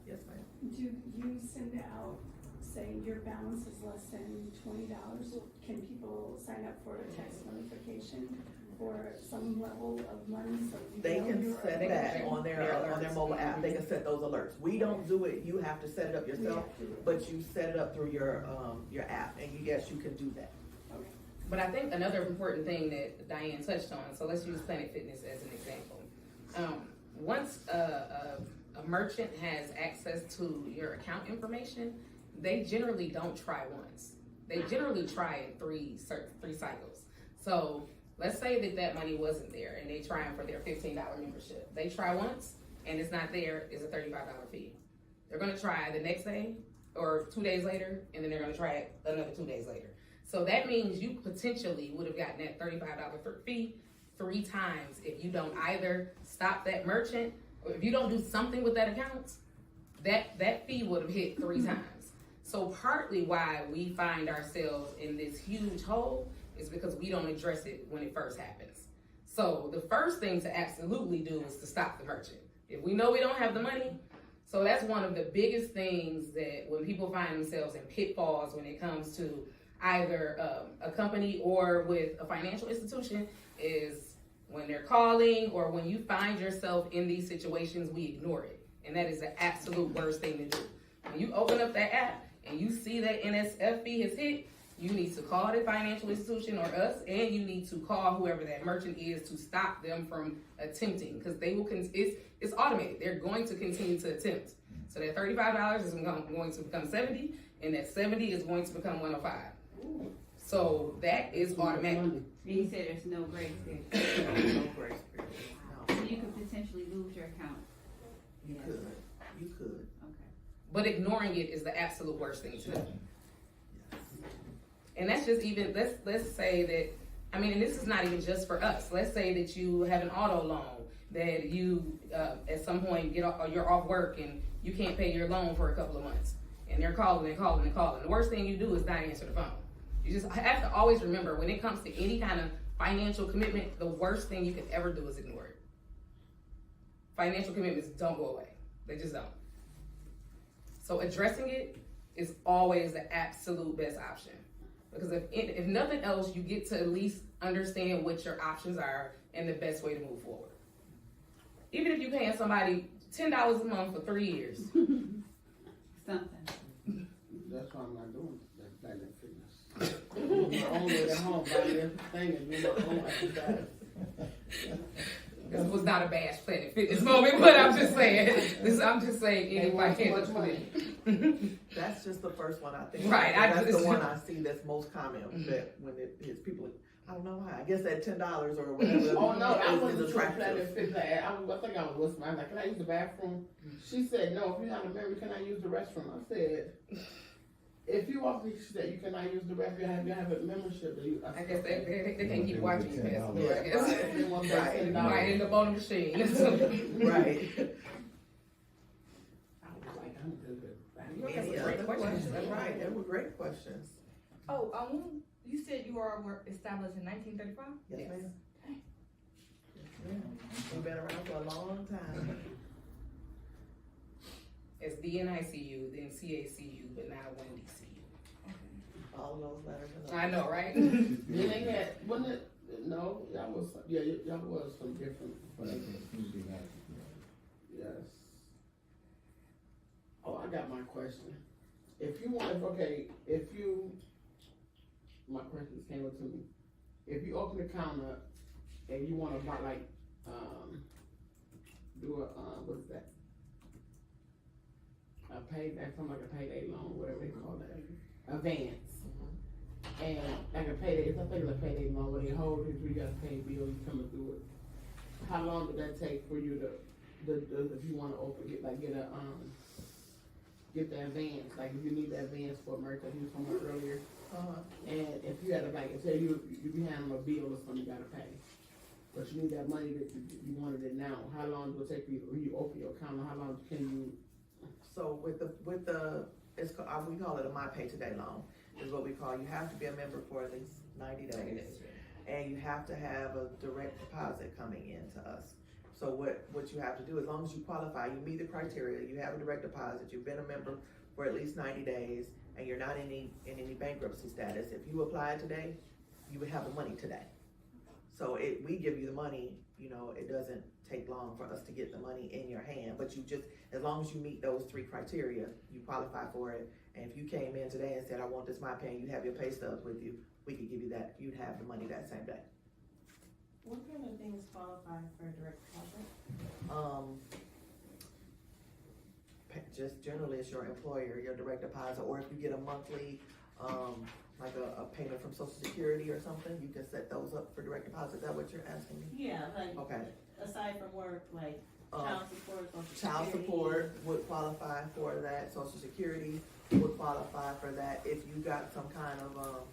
Yes, ma'am. Do you send out, say your balance is less than $20? Can people sign up for a text notification for some level of money so you They know can you're set okay? that on their mobile app. They can set those alerts. We don't do it. You have to set it up yourself, but you set it up through your app, and yes, you can do that. But I think another important thing that Diane touched on, so let's use Planet Fitness as an example. Once a merchant has access to your account information, they generally don't try once. They generally try it three cycles. So let's say that money wasn't there and they trying for their $15 membership. They try once and it's not there, it's a $35 fee. They're gonna try the next day or 2 days later, and then they're gonna try it another 2 days later. So that means you potentially would have gotten that $35 fee 3 times if you don't either stop that merchant, or if you don't do something with that account, that fee would have hit 3 times. So partly why we find ourselves in this huge hole is because we don't address it when it first happens. So the first thing to absolutely do is to stop the merchant. If we know we don't have the money, so that's one of the biggest things that when people find themselves in pitfalls when it comes to either a company or with a financial institution is when they're calling or when you find yourself in these situations, we ignore it. And that is the absolute worst thing to do. When you open up that app and you see that NSF fee has hit, you need to call the financial institution or us, and you need to call whoever that merchant is to stop them from attempting, because they will. It's automated. They're going to continue to attempt. So that $35 is going to become $70, and that $70 is going to become $105. So that is automatic. And you said there's no grace there. No grace period. So you could potentially lose your account. You could. Okay. But ignoring it is the absolute worst thing to do. And that's just even, let's say that, I mean, and this is not even just for us. Let's say that you have an auto loan that you, at some point, you're off work and you can't pay your loan for a couple of months. And they're calling and calling and calling. The worst thing you do is not answer the phone. You just have to always remember, when it comes to any kind of financial commitment, the worst thing you can ever do is ignore it. Financial commitments don't go away. They just don't. So addressing it is always the absolute best option. Because if nothing else, you get to at least understand what your options are and the best way to move forward. Even if you're paying somebody $10 a month for 3 years. Something. That's why I'm not doing that Planet Fitness. My own way at home, buying everything and doing my own exercise. Because it was not a bash Planet Fitness moment, but I'm just saying, anybody can't money. That's just the first one I think. Right. That's the one I see that's most common. That when it hits people, I don't know why. I guess that $10 or whatever. Oh no, I is wasn't attractive. Planet Fitness. I think I was listening. I'm like, can I use the bathroom? She said, no. If you're not a member, can I use the restroom? I said, if you walk, she said, you cannot use the restroom. You have a membership. I guess they can't keep watching you pass the Yeah, I guess. right. You might end up on the machine. Right. I was like, I'm good. Any other questions? Right. They were great questions. Oh, you said you were established in 1935? Yes, Yes. ma'am. Yes, ma'am. We've been around for a long time. It's DNICU, then CACU, but now Wendy CU. All those letters. I know, right? Then they had, wasn't it, no, y'all was, yeah, y'all was some different, but, yes. Oh, I got my question. If you want, my question came up to me. If you open the account up and you wanna buy like, do a, what's that? A payback, something like a payday loan, whatever they call that, advance. And like a payday, it's a regular payday loan where they hold it, you gotta pay a bill, you coming through it. How long did that take for you to, if you wanna get the advance, like if you need the advance for merchant, you was talking about earlier. And if you had to like, say you be handling a bill or something you gotta pay, but you need that money that you wanted it now, how long will it take you, when you open your account, how long can you? So with the, it's, we call it a My Pay Today loan, is what we call, you have to be a member for at least 90 days. And you have to have a direct deposit coming in to us. So what you have to do, as long as you qualify, you meet the criteria, you have a direct deposit, you've been a member for at least 90 days, and you're not in any bankruptcy status, if you apply today, you would have the money today. So we give you the money, you know, it doesn't take long for us to get the money in your hand, but you just, as long as you meet those 3 criteria, you qualify for it. And if you came in today and said, I want this My Pay, and you have your pay stubs with you, we could give you that, you'd have the money that same day. What kind of things qualify for direct deposit? Just generally it's your employer, your direct deposit, or if you get a monthly, like a payment from Social Security or something, you can set those up for direct deposit. Is that what you're asking me? Yeah, like, Okay. aside from work, like child support, Social Child Security. support would qualify for that. Social Security would qualify for that. If you got some kind of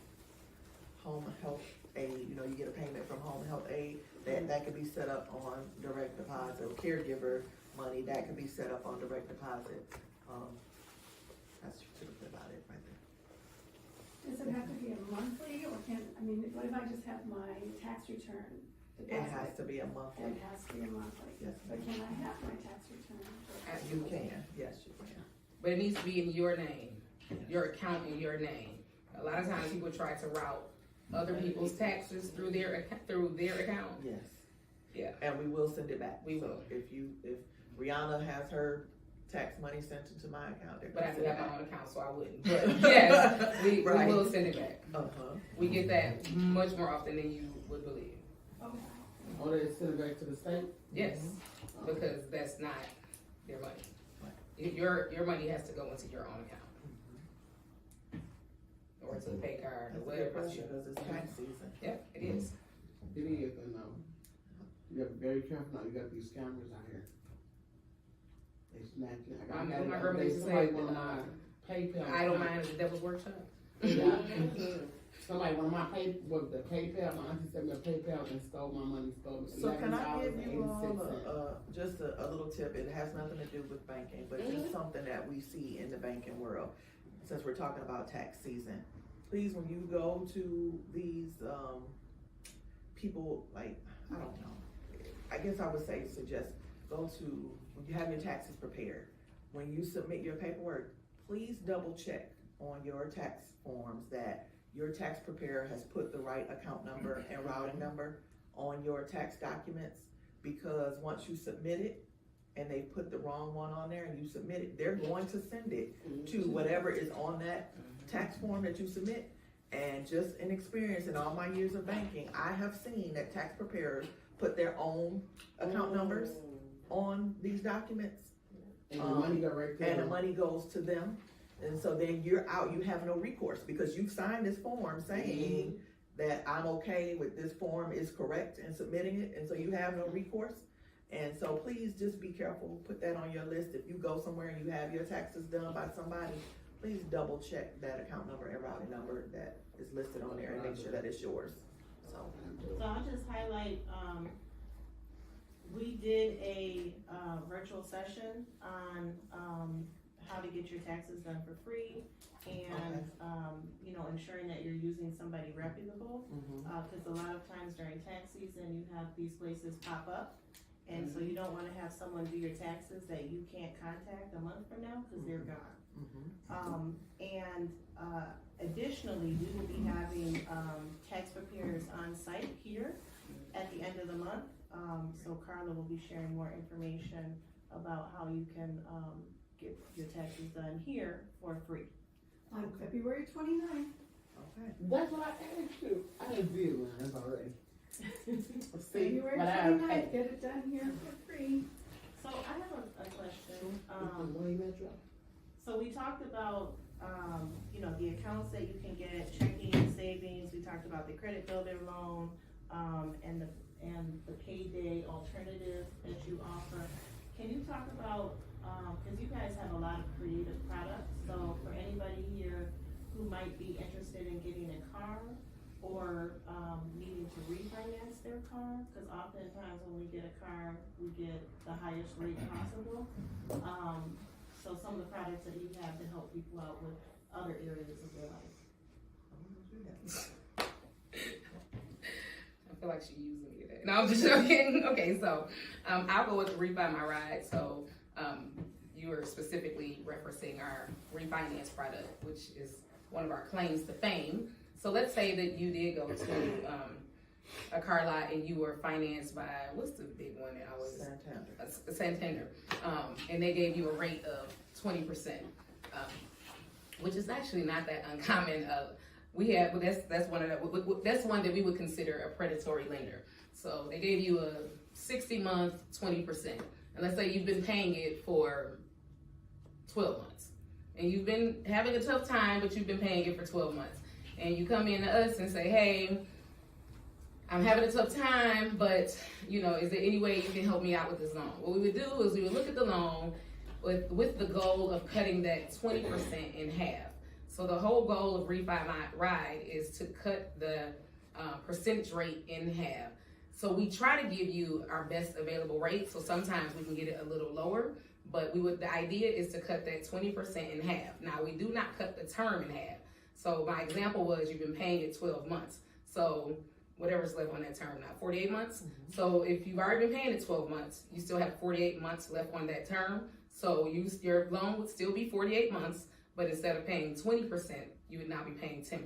home health aid, you know, you get a payment from home health aid, that could be set up on direct deposit. Caregiver money, that could be set up on direct deposit. That's typically about it right there. Does it have to be a monthly, or what if I just have my tax return? It has to be a monthly. It has to be a monthly. Yes, But can I have my tax return? You can, yes, you can. But it needs to be in your name, your account in your name. A lot of times people try to route other people's taxes through their account. Yes. Yeah. And we will send it back. We So will. If Rihanna has her tax money sent into my account, they're But I gonna do send it have my back. own account, so I wouldn't. But yes, we Right. will send it back. Uh-huh. We get that much more often than you would believe. Okay. Or they send it back to the state? Yes, because that's not their money. Your money has to go into your own account. Or to the pay card, or That's a whatever. good question, because it's tax season. Yep, it is. It is, and, you gotta be very careful now, you got these scammers out here. They snatching. I know, my grandma used to say, one of my PayPal. I don't mind if the devil's workshop. Yeah. Somebody, one of my PayPal, my auntie sent me a PayPal and stole my money, So can I give you all $11.86. just a little tip? It has nothing to do with banking, but just something that we see in the banking world. Since we're talking about tax season, please, when you go to these, people, like, I don't know, I guess I would suggest, go to, when you have your taxes prepared, when you submit your paperwork, please double check on your tax forms that your tax preparer has put the right account number and routing number on your tax documents, because once you submit it and they put the wrong one on there and you submit it, they're going to send it to whatever is on that tax form that you submit. And just in experience in all my years of banking, I have seen that tax preparers put their own account numbers on these documents. And the money go right there. And the money goes to them. And so then you're out, you have no recourse, because you've signed this form saying that I'm okay with this form is correct in submitting it, and so you have no recourse. And so please just be careful, put that on your list. If you go somewhere and you have your taxes done by somebody, please double check that account number and routing number that is listed on there and make sure that it's yours, so. So I'll just highlight, we did a, virtual session on, how to get your taxes done for free, and, you know, ensuring that you're using somebody reputable. Cause a lot of times during tax season, you have these places pop up, and so you don't wanna have someone do your taxes that you can't contact a month from now, cause they're gone. Additionally, we will be having, tax preparers on site here at the end of the month. So Carla will be sharing more information about how you can, get your taxes done here for free. On February 29th. Okay. That's what I asked you. I did mine already. February 29th, get it done here for free. So I have a question. Money Metro. So we talked about, you know, the accounts that you can get, checking, savings, we talked about the credit builder loan, and the payday alternative that you offer. Can you talk about, cause you guys have a lot of creative products, so for anybody here who might be interested in getting a car or, needing to refinance their car, cause oftentimes when we get a car, we get the highest rate possible. So some of the products that you have to help people out with other areas of their life. I feel like she using me today. No, I'm just joking. Okay, so I'll go with Refi My Ride. So you were specifically referencing our refinance product, which is one of our claims to fame. So let's say that you did go to a car lot and you were financed by, what's the big one that I was? Santander. And they gave you a rate of 20%, which is actually not that uncommon. That's one that we would consider a predatory lender. So they gave you a 60-month, 20%. And let's say you've been paying it for 12 months. And you've been having a tough time, but you've been paying it for 12 months. And you come in to us and say, hey, I'm having a tough time, but, you know, is there any way you can help me out with this loan? What we would do is we would look at the loan with the goal of cutting that 20% in half. So the whole goal of Refi My Ride is to cut the percentage rate in half. So we try to give you our best available rate. So sometimes we can get it a little lower, but the idea is to cut that 20% in half. Now we do not cut the term in half. So my example was you've been paying it 12 months. So whatever's left on that term now, 48 months. So if you've already been paying it 12 months, you still have 48 months left on that term. So your loan would still be 48 months, but instead of paying 20%, you would now be paying 10%.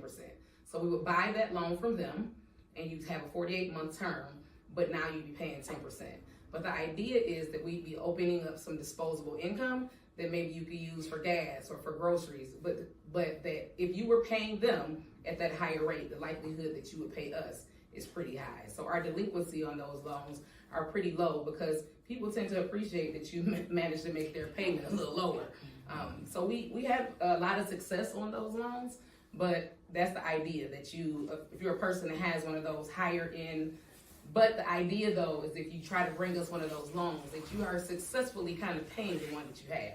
So we would buy that loan from them, and you'd have a 48-month term, but now you'd be paying 10%. But the idea is that we'd be opening up some disposable income that maybe you could use for gas or for groceries, but that if you were paying them at that higher rate, the likelihood that you would pay us is pretty high. So our delinquency on those loans are pretty low because people tend to appreciate that you managed to make their payment a little lower. So we have a lot of success on those loans, but that's the idea that if you're a person that has one of those higher end, but the idea though is if you try to bring us one of those loans that you are successfully kind of paying the one that you have.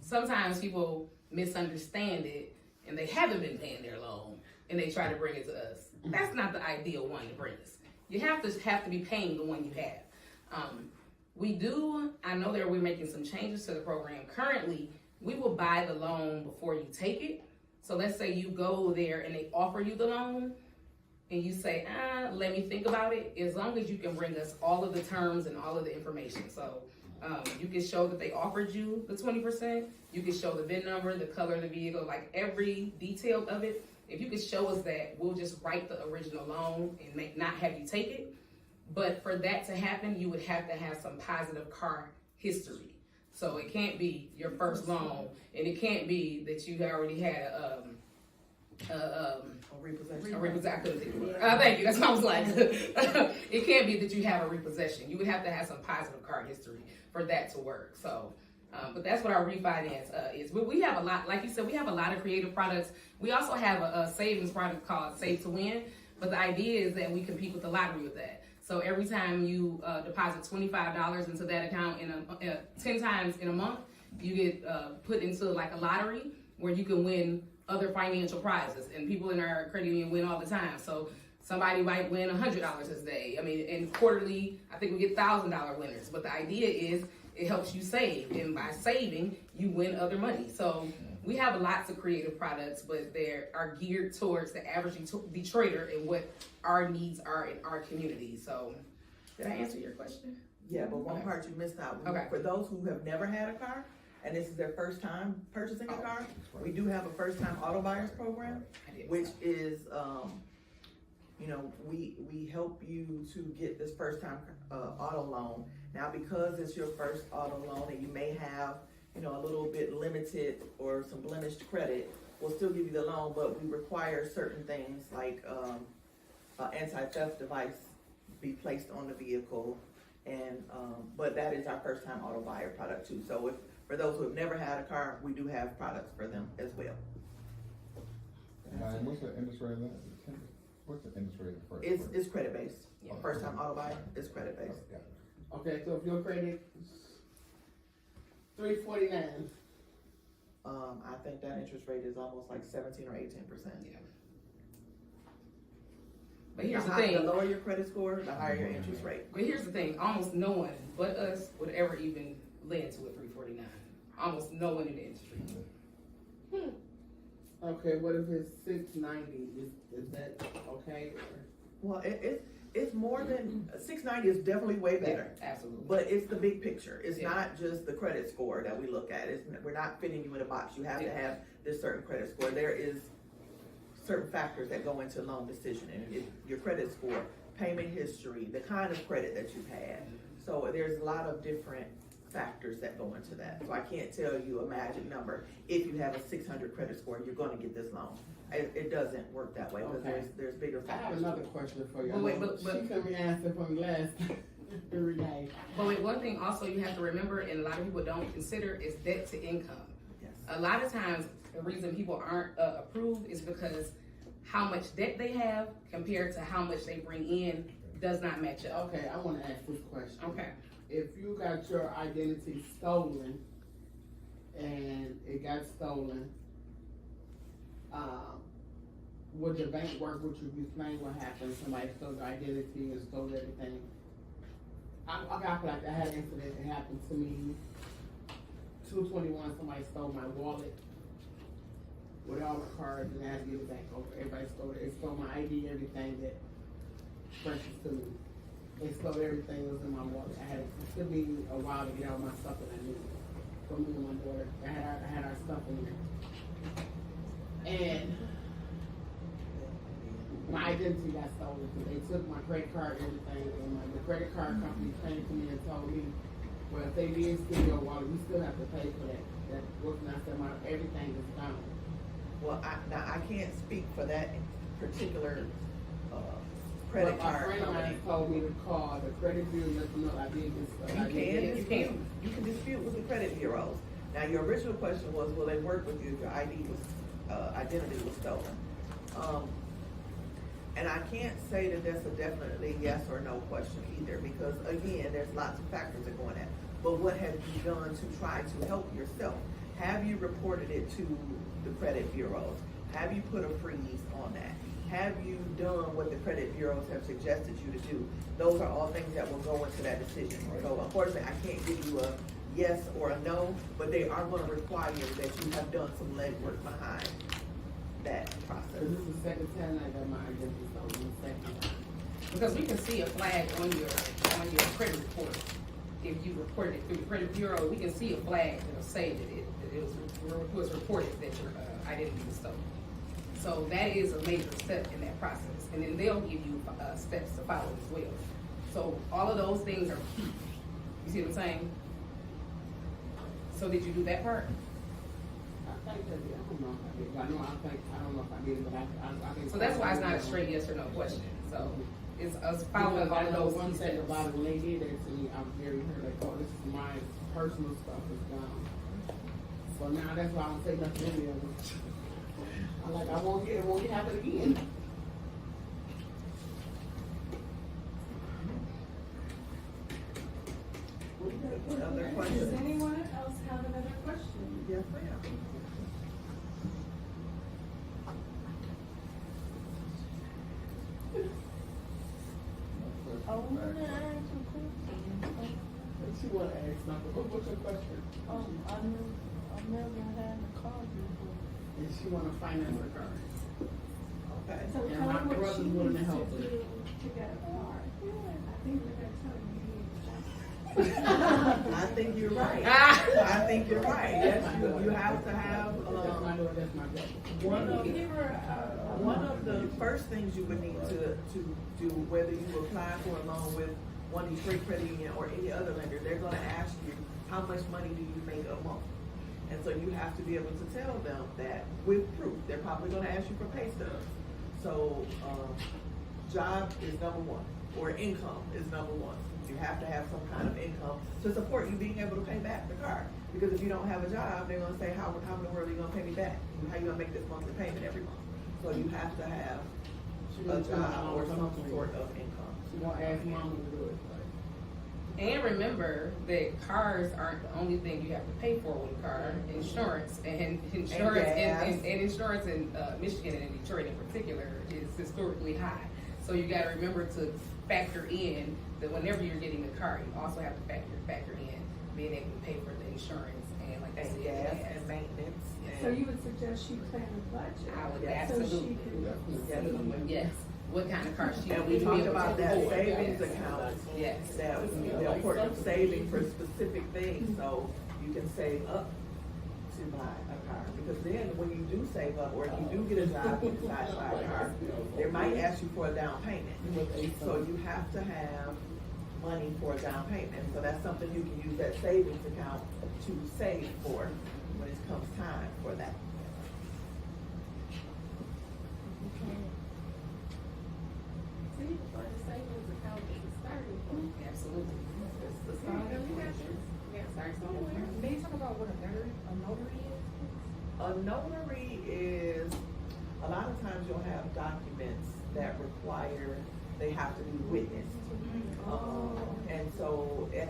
Sometimes people misunderstand it and they haven't been paying their loan and they try to bring it to us. That's not the ideal one to bring us. You have to be paying the one you have. I know that we're making some changes to the program. Currently, we will buy the loan before you take it. So let's say you go there and they offer you the loan and you say, let me think about it. As long as you can bring us all of the terms and all of the information. So you can show that they offered you the 20%. You can show the VIN number, the color of the vehicle, like every detail of it. If you could show us that, we'll just write the original loan and not have you take it. But for that to happen, you would have to have some positive car history. So it can't be your first loan, and it can't be that you already had a repossession. I couldn't think of it. Thank you. That's what I was like. It can't be that you have a repossession. You would have to have some positive car history for that to work. So, but that's what our refinance is. But we have a lot, like you said, we have a lot of creative products. We also have a savings product called Save to Win. But the idea is that we compete with the lottery with that. So every time you deposit $25 into that account 10 times in a month, you get put into like a lottery where you can win other financial prizes. And people in our credit union win all the time. So somebody might win $100 this day. I mean, and quarterly, I think we get $1,000 winners. But the idea is it helps you save, and by saving, you win other money. So we have lots of creative products, but they are geared towards the average Detroiter and what our needs are in our community. So did I answer your question? Yeah, but one Okay. part you missed out. Okay. For those who have never had a car, and this is their first time purchasing a car, we do have a first time auto buyers program, I did. which is, you know, we help you to get this first time, auto loan. Now, because it's your first auto loan and you may have, you know, a little bit limited or some blemished credit, we'll still give you the loan, but we require certain things like, anti-theft device be placed on the vehicle. And, but that is our first time auto buyer product too. So if, for those who have never had a car, we do have products for them as well. And what's the interest rate of that? What's the interest rate of the first? It's credit based. Yeah. First time auto buyer is credit based. Got it. Okay, so if your credit is 349, I think that interest rate is almost like 17 or 18%. Yeah. But here's the The thing. lower your credit score, the higher your interest rate. But here's the thing. Almost no one but us would ever even lend to a 349. Almost no one in the industry. okay, what if it's 690? Is that okay? Well, it's more than, 690 is definitely way better. Yeah, absolutely. But it's the big picture. It's Yeah. not just the credit score that we look at. We're not fitting you in a box. You have to Yeah. have this certain credit score. There is certain factors that go into loan decision, and your credit score, payment history, the kind of credit that you've had. So there's a lot of different factors that go into that. So I can't tell you a magic number. If you have a 600 credit score, you're gonna get this loan. It doesn't work that way, because Okay. there's bigger I have factors. another question for you. But wait, but- she couldn't answer from last every day. But wait, one thing also you have to remember, and a lot of people don't consider, is debt to income. Yes. A lot of times, the reason people aren't approved is because how much debt they have compared to how much they bring in does not match up. Okay, I wanna ask this question. Okay. If you got your identity stolen and it got stolen, would the bank work with you to explain what happened? Somebody stole your identity and stole everything. I feel like I had an incident that happened to me. 221, somebody stole my wallet with all the cards, and I had to give it back over. Everybody stole it. They stole my ID, everything that precious to me. They stole everything that was in my wallet. It took me a while to get all my stuff that I needed. For me and my daughter, I had our stuff in there. And my identity got stolen because they took my credit card and everything, and the credit card company came to me and told me, well, if they did steal your wallet, you still have to pay for that. That was not that my everything is gone. Well, I can't speak for that particular, credit But my card friend of company. mine told me to call the credit bureau, let them know I did this. You can dispute with the credit bureaus. Now, your original question was, will they work with you if your ID was, identity was stolen? And I can't say that that's a definitely yes or no question either, because again, there's lots of factors that go in that. But what have you done to try to help yourself? Have you reported it to the credit bureaus? Have you put a freeze on that? Have you done what the credit bureaus have suggested you to do? Those are all things that will go into that decision. So unfortunately, I can't give you a yes or a no, but they are gonna require that you have done some legwork behind that process. This is the second time I got my identity stolen, the second time. Because we can see a flag on your credit report. If you reported it through the credit bureau, we can see a flag that'll say that it was reported that your identity was stolen. So that is a major step in that process. And then they'll give you steps to follow as well. So all of those things are key. You see what I'm saying? So did you do that part? I think that, I don't know if I did, but I don't know if I did, but I think. So that's why it's not a straight yes or no question. So it's us following all of those One key thing steps. about it, when they did that to me, I was very hurt, like, oh, this is my personal stuff is gone. So now that's why I don't say nothing to them. I'm like, it won't happen again. Other Does questions? anyone else have another question? Yes, ma'am. No question back. But She wanna ask something, what's your question? I've never had a car before. And she wanna finance her car. Okay. So And tell my her what brother's she willing to needs to help her. do to get a car. I think we're gonna tell you you need to. I think you're right. I think you're right. Yes, you have to have, That's my daughter, that's my brother. one of the first things you would need to do, whether you apply for a loan with one of Detroit Credit Union or any other lender, they're gonna ask you, how much money do you make a month? And so you have to be able to tell them that with proof. They're probably gonna ask you for pay stubs. So, job is number one, or income is number one. You have to have some kind of income to support you being able to pay back the car. Because if you don't have a job, they're gonna say, how in the world are you gonna pay me back? How you gonna make this monthly payment every month? So you have to have She a gonna tell my job mom or some something. sort of income. She gonna ask mom to do it. And remember that cars aren't the only thing you have to pay for with a car. Insurance and gas. insurance in Michigan and in Detroit in particular is historically high. So you got to remember to factor in that whenever you're getting a car, you also have to factor in being able to pay for the insurance and like I And said, gas and maintenance. So you would suggest she plan a budget? I would Yeah. So absolutely. she can Definitely. Yes. What kind of car she And would we be talked able about to that afford. savings Yes. account. Yes. That the importance of saving for specific things, so you can save up to buy a car. Because then when you do save up, or if you do get a job, you decide to buy a car, they might ask you for a down payment. So you have to have money for a down payment. So that's something you can use that savings account to save for when it comes time for that. See, for the savings account is the starting point. Absolutely. It's the You start. gotta start somewhere. Can you talk about what a notary is? A notary is, a lot of times you'll have documents that require, they have to be witnessed. And so, and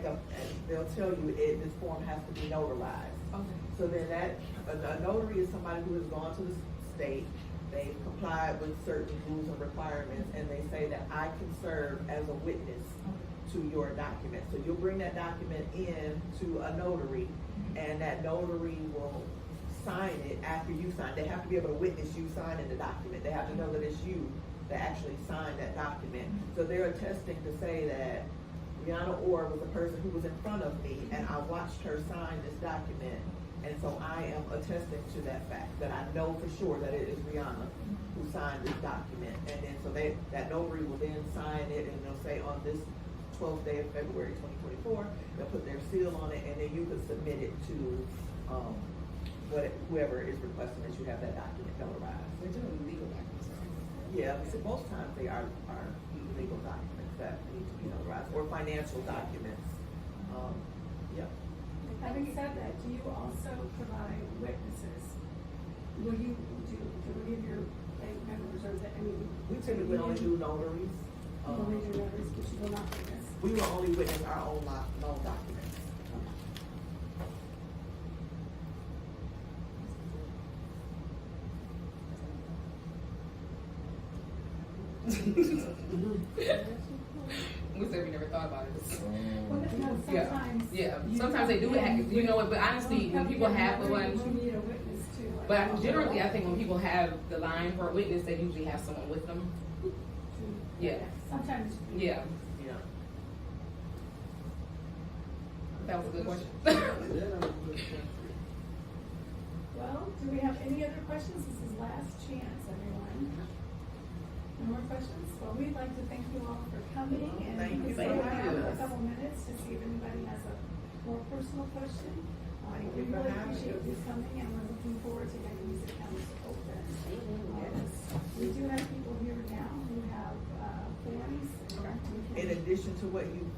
they'll tell you, this form has to be notarized. Okay. So then a notary is somebody who has gone to the state, they've complied with certain rules and requirements, and they say that I can serve as a witness to your document. So you'll bring that document in to a notary, and that notary will sign it after you sign. They have to be able to witness you signing the document. They have to know that it's you that actually signed that document. So they're attesting to say that Rihanna Orr was a person who was in front of me, and I watched her sign this document. And so I am attesting to that fact, that I know for sure that it is Rihanna who signed this document. And then, so that notary will then sign it, and they'll say on this 12th day of February 2024, they'll put their seal on it, and then you can submit it to, whoever is requesting that you have that document notarized. They're doing legal documents. Yeah, so most times they are legal documents that need to be notarized, or financial documents. Yeah. Having said that, do you also provide witnesses? Will you give your bank members or We typically only do notaries. You only do notaries, but you will not witness? We will only witness our own loan documents. We said we never thought about it. Well, no, Yeah. sometimes. Yeah, you sometimes they do have- have, you know what, but honestly, when people have the one, You need a witness too. like- but generally, I think when people have the line for a witness, they usually have someone with them. Yeah, Sometimes. yeah, Yeah. that was a good question. Well, do we have any other questions? This is last chance, everyone. No more questions? Well, we'd like to thank you all for coming, and Thank you we for can having have a us. couple minutes to see if anybody has a more personal question. Thank We you for really having appreciate us. you coming, and we're looking forward to getting these accounts open. We do have people here now who have forms. Okay. We can- In addition to what you've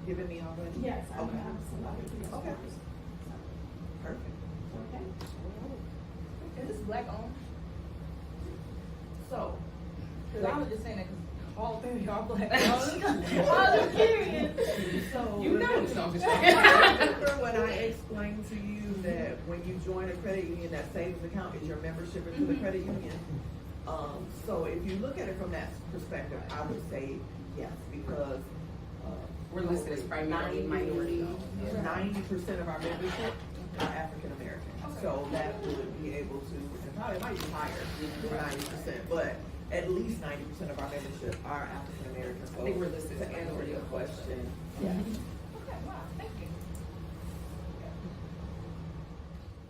given me already? Yes, I Okay. have some other people's Okay. forms. Perfect. Okay. Is this black owned? So, Cause I was just saying that, cause all three y'all black I owned. was curious. So. You know, remember- so I'm just Remember when I explained to you that when you join a credit union, that savings account is your membership into the credit union? So if you look at it from that perspective, I would say yes, because, We're listed as primarily minority owned. 90% of our membership are African American. So that would be able to, and probably might be higher than 90%, but at least 90% of our membership are African American. I think we're listed To as answer minority your owned. question, yeah.